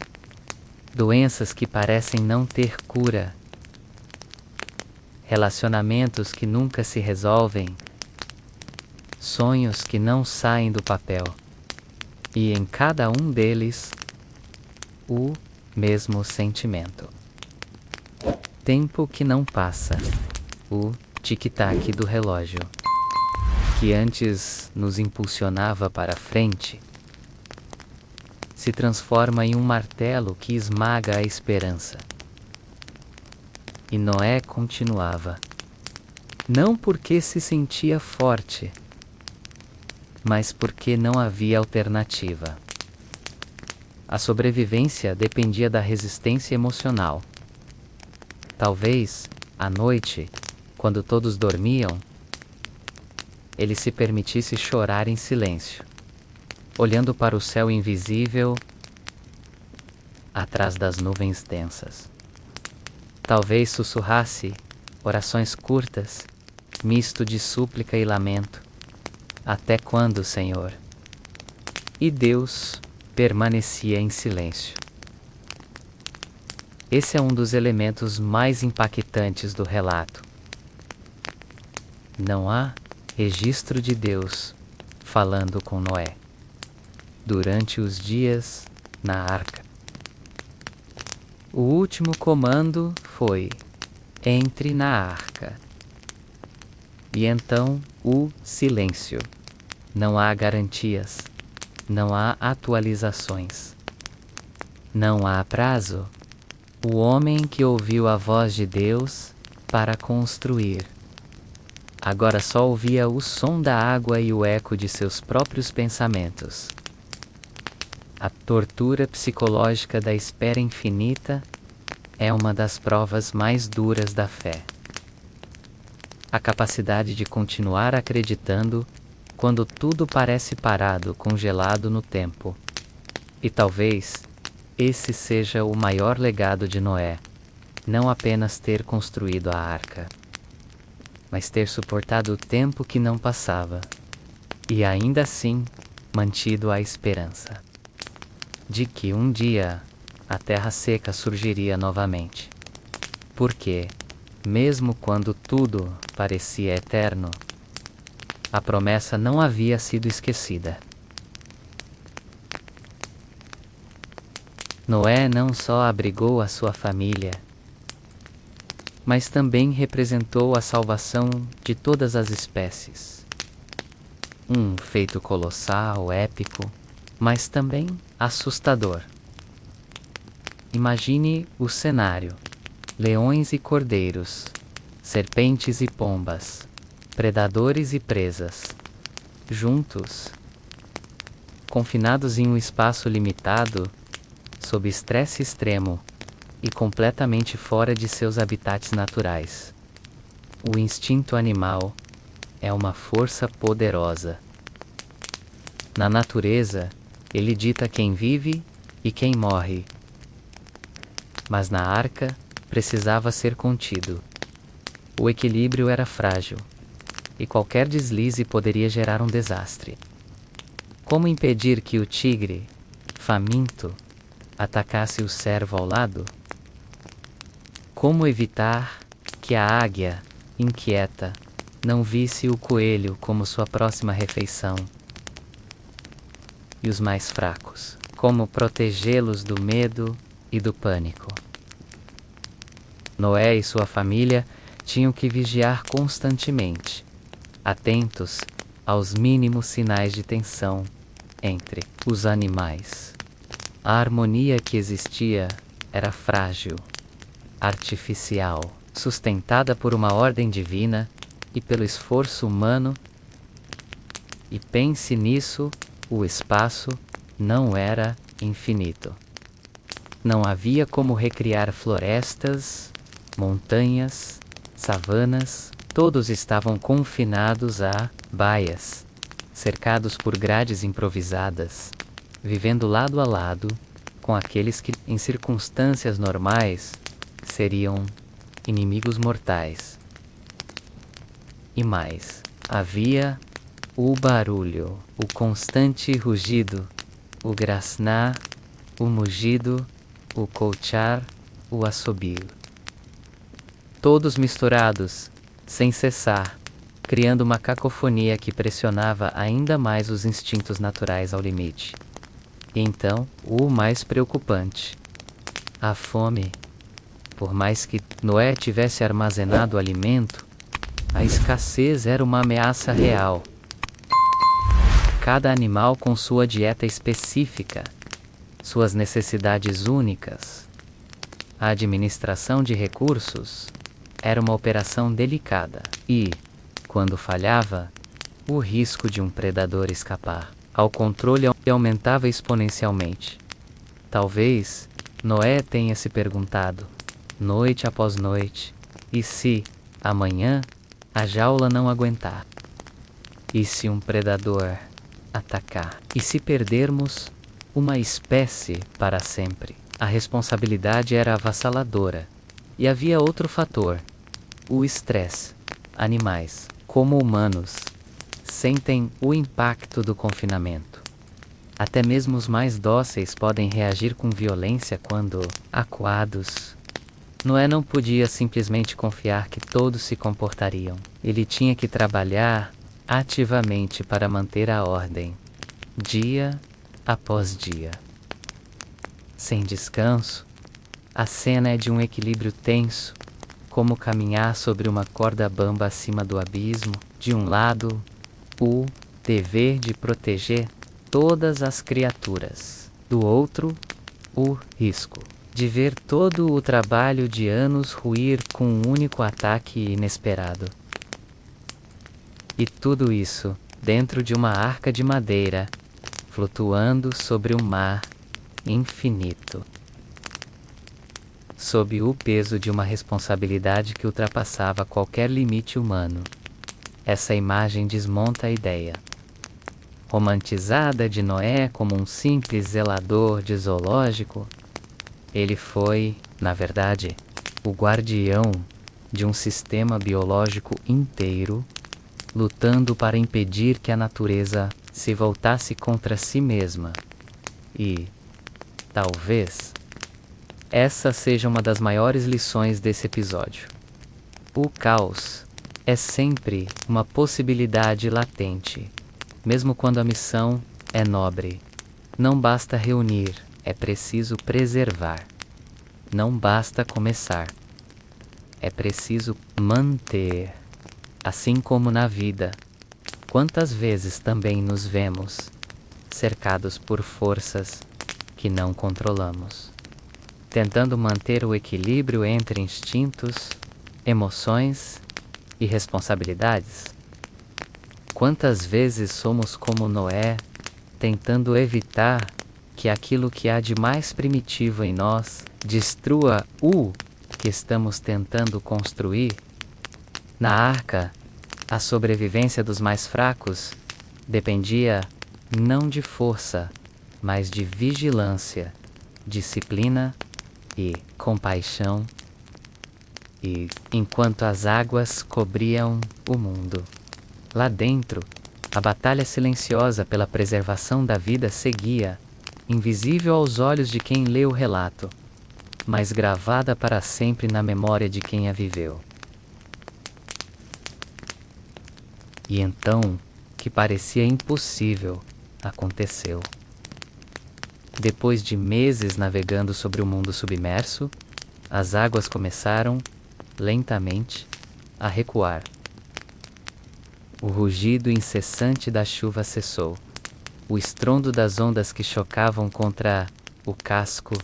A: doenças que parecem não ter cura, relacionamentos que nunca se resolvem, sonhos que não saem do papel, e em cada um deles, o mesmo sentimento. Tempo que não passa, o tic-tac do relógio, que antes nos impulsionava para frente, se transforma em um martelo que esmaga a esperança. E Noé continuava, não porque se sentia forte, mas porque não havia alternativa. A sobrevivência dependia da resistência emocional. Talvez, à noite, quando todos dormiam, ele se permitisse chorar em silêncio, olhando para o céu invisível atrás das nuvens densas. Talvez sussurrasse orações curtas, misto de súplica e lamento. Até quando, Senhor? E Deus permanecia em silêncio. Esse é um dos elementos mais impactantes do relato. Não há registro de Deus falando com Noé durante os dias na arca. O último comando foi: entre na arca. E então o silêncio. Não há garantias, não há atualizações, não há prazo. O homem que ouviu a voz de Deus para construir agora só ouvia o som da água e o eco de seus próprios pensamentos. A tortura psicológica da espera infinita é uma das provas mais duras da fé. A capacidade de continuar acreditando quando tudo parece parado, congelado no tempo. E talvez esse seja o maior legado de Noé, não apenas ter construído a arca, mas ter suportado o tempo que não passava, e ainda assim mantido a esperança de que um dia a terra seca surgiria novamente. Porque, mesmo quando tudo parecia eterno, a promessa não havia sido esquecida. Noé não só abrigou a sua família, mas também representou a salvação de todas as espécies. Um feito colossal, épico, mas também assustador. Imagine o cenário: leões e cordeiros, serpentes e pombas, predadores e presas, juntos, confinados em um espaço limitado, sob estresse extremo e completamente fora de seus habitats naturais. O instinto animal é uma força poderosa. Na natureza, ele dita quem vive e quem morre. Mas na arca, precisava ser contido. O equilíbrio era frágil, e qualquer deslize poderia gerar um desastre. Como impedir que o tigre, faminto, atacasse o cervo ao lado? Como evitar que a águia, inquieta, não visse o coelho como sua próxima refeição? E os mais fracos, como protegê-los do medo e do pânico? Noé e sua família tinham que vigiar constantemente, atentos aos mínimos sinais de tensão entre os animais. A harmonia que existia era frágil, artificial, sustentada por uma ordem divina e pelo esforço humano. E pense nisso, o espaço não era infinito. Não havia como recriar florestas, montanhas, savanas. Todos estavam confinados a baias, cercados por grades improvisadas, vivendo lado a lado com aqueles que, em circunstâncias normais, seriam inimigos mortais. E mais, havia o barulho, o constante rugido, o grasnar, o mugido, o colchar, o assobio. Todos misturados, sem cessar, criando uma cacofonia que pressionava ainda mais os instintos naturais ao limite. E então, o mais preocupante: a fome. Por mais que Noé tivesse armazenado alimento, a escassez era uma ameaça real. Cada animal com sua dieta específica, suas necessidades únicas. A administração de recursos era uma operação delicada e, quando falhava, o risco de um predador escapar ao controle aumentava exponencialmente. Talvez Noé tenha se perguntado, noite após noite: e se, amanhã, a jaula não aguentar? E se um predador atacar? E se perdermos uma espécie para sempre? A responsabilidade era avassaladora. E havia outro fator: o estresse. Animais, como humanos, sentem o impacto do confinamento. Até mesmo os mais dóceis podem reagir com violência quando acuados. Noé não podia simplesmente confiar que todos se comportariam. Ele tinha que trabalhar ativamente para manter a ordem, dia após dia. Sem descanso, a cena é de um equilíbrio tenso, como caminhar sobre uma corda bamba acima do abismo. De um lado, o dever de proteger todas as criaturas. Do outro, o risco de ver todo o trabalho de anos ruir com um único ataque inesperado. E tudo isso dentro de uma arca de madeira, flutuando sobre um mar infinito, sob o peso de uma responsabilidade que ultrapassava qualquer limite humano. Essa imagem desmonta a ideia romantizada de Noé como um simples zelador de zoológico. Ele foi, na verdade, o guardião de um sistema biológico inteiro, lutando para impedir que a natureza se voltasse contra si mesma. E, talvez, essa seja uma das maiores lições desse episódio. O caos é sempre uma possibilidade latente, mesmo quando a missão é nobre. Não basta reunir, é preciso preservar. Não basta começar, é preciso manter. Assim como na vida, quantas vezes também nos vemos cercados por forças que não controlamos, tentando manter o equilíbrio entre instintos, emoções e responsabilidades? Quantas vezes somos como Noé, tentando evitar que aquilo que há de mais primitivo em nós destrua o que estamos tentando construir? Na arca, a sobrevivência dos mais fracos dependia não de força, mas de vigilância, disciplina e compaixão. E enquanto as águas cobriam o mundo, lá dentro, a batalha silenciosa pela preservação da vida seguia, invisível aos olhos de quem lê o relato, mas gravada para sempre na memória de quem a viveu. E então, que parecia impossível, aconteceu. Depois de meses navegando sobre o mundo submerso, as águas começaram, lentamente, a recuar. O rugido incessante da chuva cessou. O estrondo das ondas que chocavam contra o casco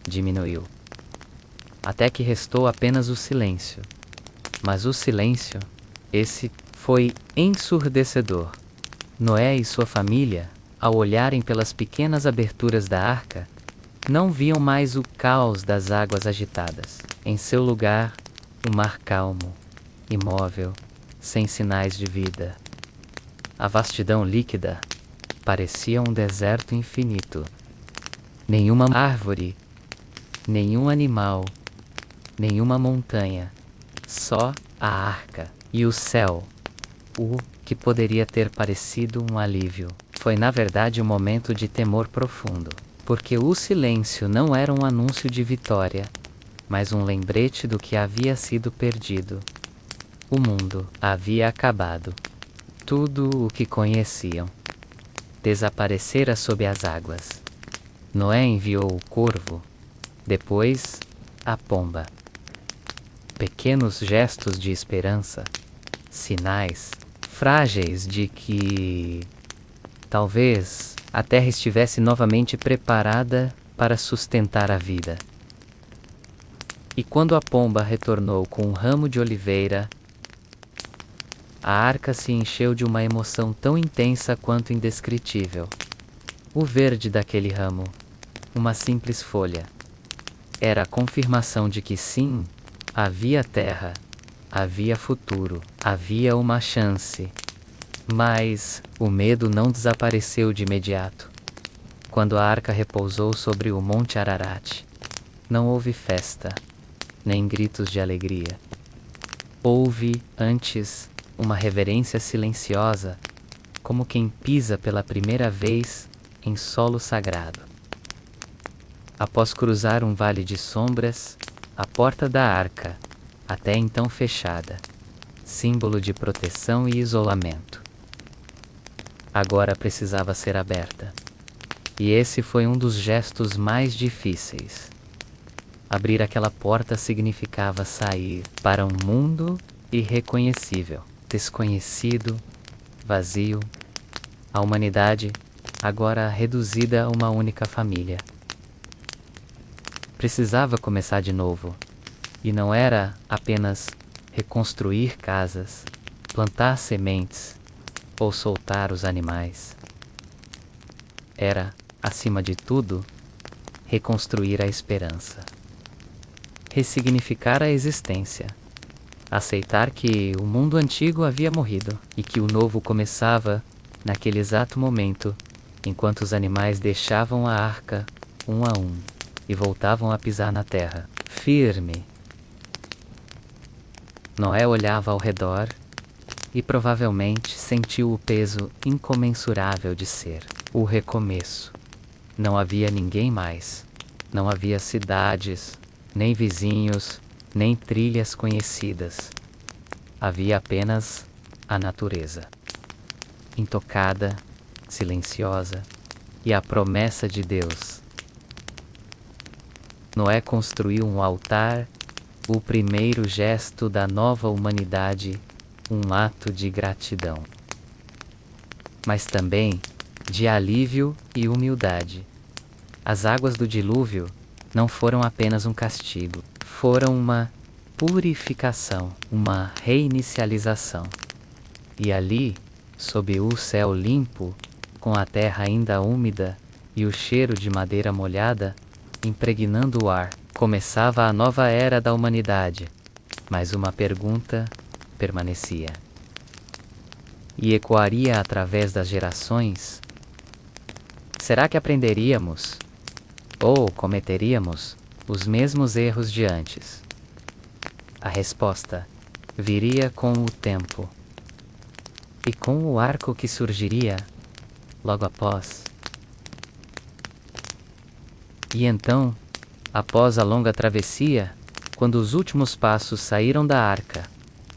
A: diminuiu. Até que restou apenas o silêncio. Mas o silêncio, esse foi ensurdecedor. Noé e sua família, ao olharem pelas pequenas aberturas da arca, não viam mais o caos das águas agitadas. Em seu lugar, o mar calmo, imóvel, sem sinais de vida. A vastidão líquida parecia um deserto infinito. Nenhuma árvore, nenhum animal, nenhuma montanha, só a arca e o céu. O que poderia ter parecido um alívio foi na verdade um momento de temor profundo, porque o silêncio não era um anúncio de vitória, mas um lembrete do que havia sido perdido. O mundo havia acabado. Tudo o que conheciam desaparecera sob as águas. Noé enviou o corvo, depois a pomba. Pequenos gestos de esperança, sinais frágeis de que talvez a terra estivesse novamente preparada para sustentar a vida. E quando a pomba retornou com um ramo de oliveira, a arca se encheu de uma emoção tão intensa quanto indescritível. O verde daquele ramo, uma simples folha, era a confirmação de que sim, havia terra, havia futuro, havia uma chance. Mas o medo não desapareceu de imediato. Quando a arca repousou sobre o Monte Ararat, não houve festa, nem gritos de alegria. Houve, antes, uma reverência silenciosa, como quem pisa pela primeira vez em solo sagrado. Após cruzar um vale de sombras, a porta da arca, até então fechada, símbolo de proteção e isolamento, agora precisava ser aberta. E esse foi um dos gestos mais difíceis. Abrir aquela porta significava sair para um mundo irreconhecível, desconhecido, vazio. A humanidade, agora reduzida a uma única família. Precisava começar de novo. E não era apenas reconstruir casas, plantar sementes ou soltar os animais. Era, acima de tudo, reconstruir a esperança. Ressignificar a existência. Aceitar que o mundo antigo havia morrido e que o novo começava naquele exato momento, enquanto os animais deixavam a arca um a um e voltavam a pisar na terra, firme. Noé olhava ao redor e provavelmente sentiu o peso incomensurável de ser o recomeço. Não havia ninguém mais. Não havia cidades, nem vizinhos, nem trilhas conhecidas. Havia apenas a natureza, intocada, silenciosa, e a promessa de Deus. Noé construiu um altar, o primeiro gesto da nova humanidade, um ato de gratidão. Mas também de alívio e humildade. As águas do dilúvio não foram apenas um castigo, foram uma purificação, uma reinicialização. E ali, sob o céu limpo, com a terra ainda úmida e o cheiro de madeira molhada impregnando o ar, começava a nova era da humanidade. Mas uma pergunta permanecia. E ecoaria através das gerações. Será que aprenderíamos, ou cometeríamos, os mesmos erros de antes? A resposta viria com o tempo. E com o arco que surgiria logo após. E então, após a longa travessia, quando os últimos passos saíram da arca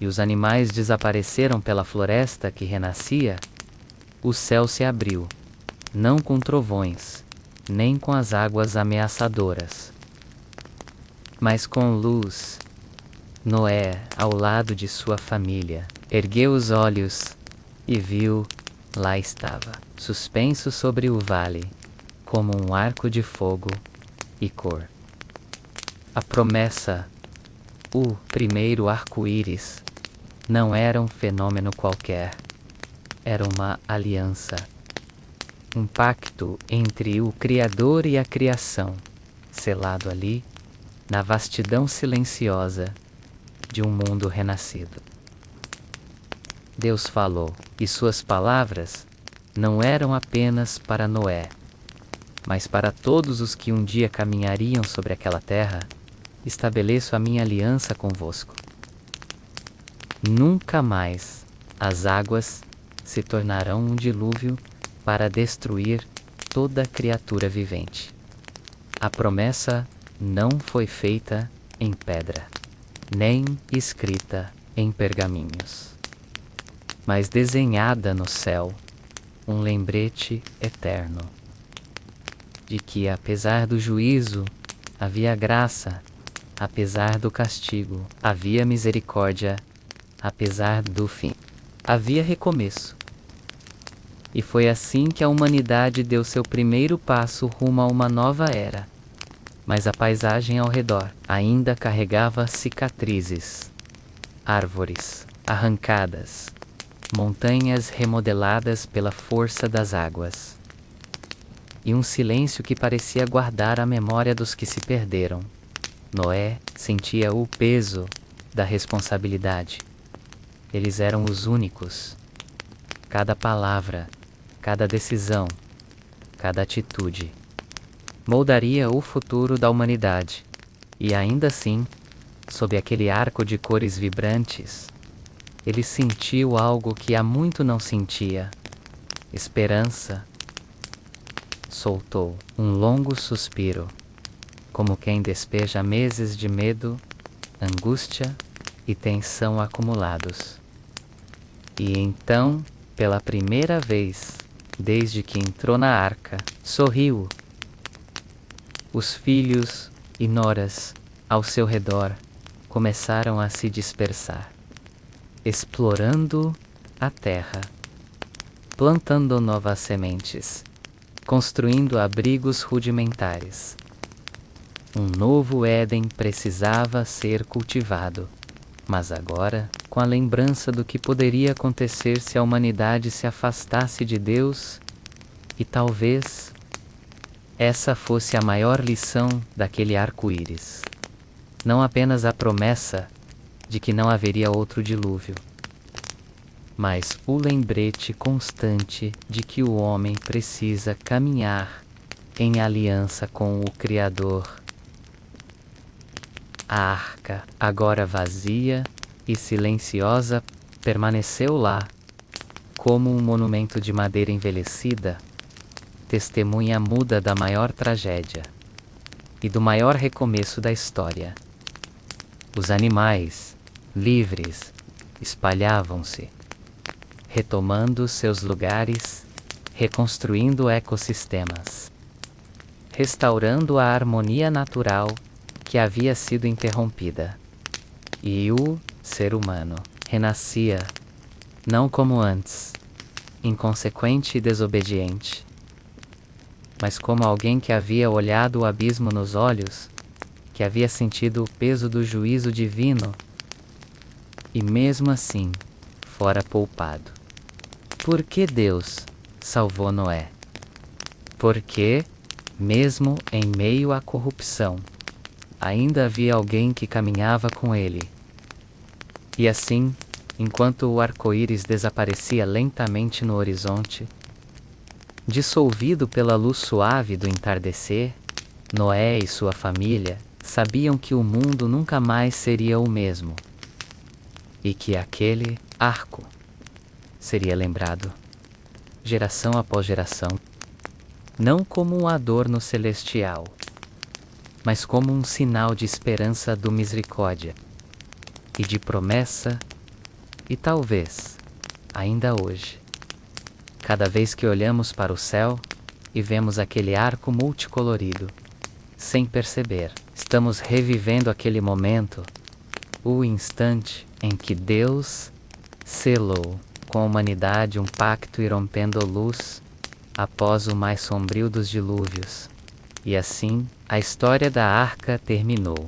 A: e os animais desapareceram pela floresta que renascia, o céu se abriu, não com trovões, nem com as águas ameaçadoras, mas com luz. Noé, ao lado de sua família, ergueu os olhos e viu, lá estava, suspenso sobre o vale, como um arco de fogo e cor. A promessa, o primeiro arco-íris, não era um fenômeno qualquer, era uma aliança, um pacto entre o Criador e a criação, selado ali, na vastidão silenciosa de um mundo renascido. Deus falou, e suas palavras não eram apenas para Noé, mas para todos os que um dia caminhariam sobre aquela terra. Estabeleço a minha aliança convosco. Nunca mais as águas se tornarão um dilúvio para destruir toda criatura vivente. A promessa não foi feita em pedra, nem escrita em pergaminhos, mas desenhada no céu, um lembrete eterno de que, apesar do juízo, havia graça, apesar do castigo, havia misericórdia, apesar do fim, havia recomeço. E foi assim que a humanidade deu seu primeiro passo rumo a uma nova era. Mas a paisagem ao redor ainda carregava cicatrizes, árvores arrancadas, montanhas remodeladas pela força das águas. E um silêncio que parecia guardar a memória dos que se perderam. Noé sentia o peso da responsabilidade. Eles eram os únicos. Cada palavra, cada decisão, cada atitude moldaria o futuro da humanidade. E ainda assim, sob aquele arco de cores vibrantes, ele sentiu algo que há muito não sentia: esperança. Soltou um longo suspiro, como quem despeja meses de medo, angústia e tensão acumulados. E então, pela primeira vez, desde que entrou na arca, sorriu. Os filhos e noras ao seu redor começaram a se dispersar, explorando a terra, plantando novas sementes, construindo abrigos rudimentares. Um novo Éden precisava ser cultivado, mas agora, com a lembrança do que poderia acontecer se a humanidade se afastasse de Deus, e talvez essa fosse a maior lição daquele arco-íris. Não apenas a promessa de que não haveria outro dilúvio, mas o lembrete constante de que o homem precisa caminhar em aliança com o Criador. A arca, agora vazia e silenciosa, permaneceu lá, como um monumento de madeira envelhecida, testemunha muda da maior tragédia e do maior recomeço da história. Os animais, livres, espalhavam-se, retomando seus lugares, reconstruindo ecossistemas, restaurando a harmonia natural que havia sido interrompida. E o ser humano renascia, não como antes, inconsequente e desobediente, mas como alguém que havia olhado o abismo nos olhos, que havia sentido o peso do juízo divino, e mesmo assim fora poupado. Por que Deus salvou Noé? Porque, mesmo em meio à corrupção, ainda havia alguém que caminhava com ele. E assim, enquanto o arco-íris desaparecia lentamente no horizonte, dissolvido pela luz suave do entardecer, Noé e sua família sabiam que o mundo nunca mais seria o mesmo, e que aquele arco seria lembrado, geração após geração, não como um adorno celestial, mas como um sinal de esperança do misericórdia, e de promessa, e talvez, ainda hoje, cada vez que olhamos para o céu e vemos aquele arco multicolorido, sem perceber, estamos revivendo aquele momento, o instante em que Deus selou com a humanidade um pacto irrompendo luz após o mais sombrio dos dilúvios. E assim, a história da arca terminou,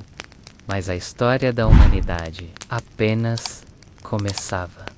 A: mas a história da humanidade apenas começava.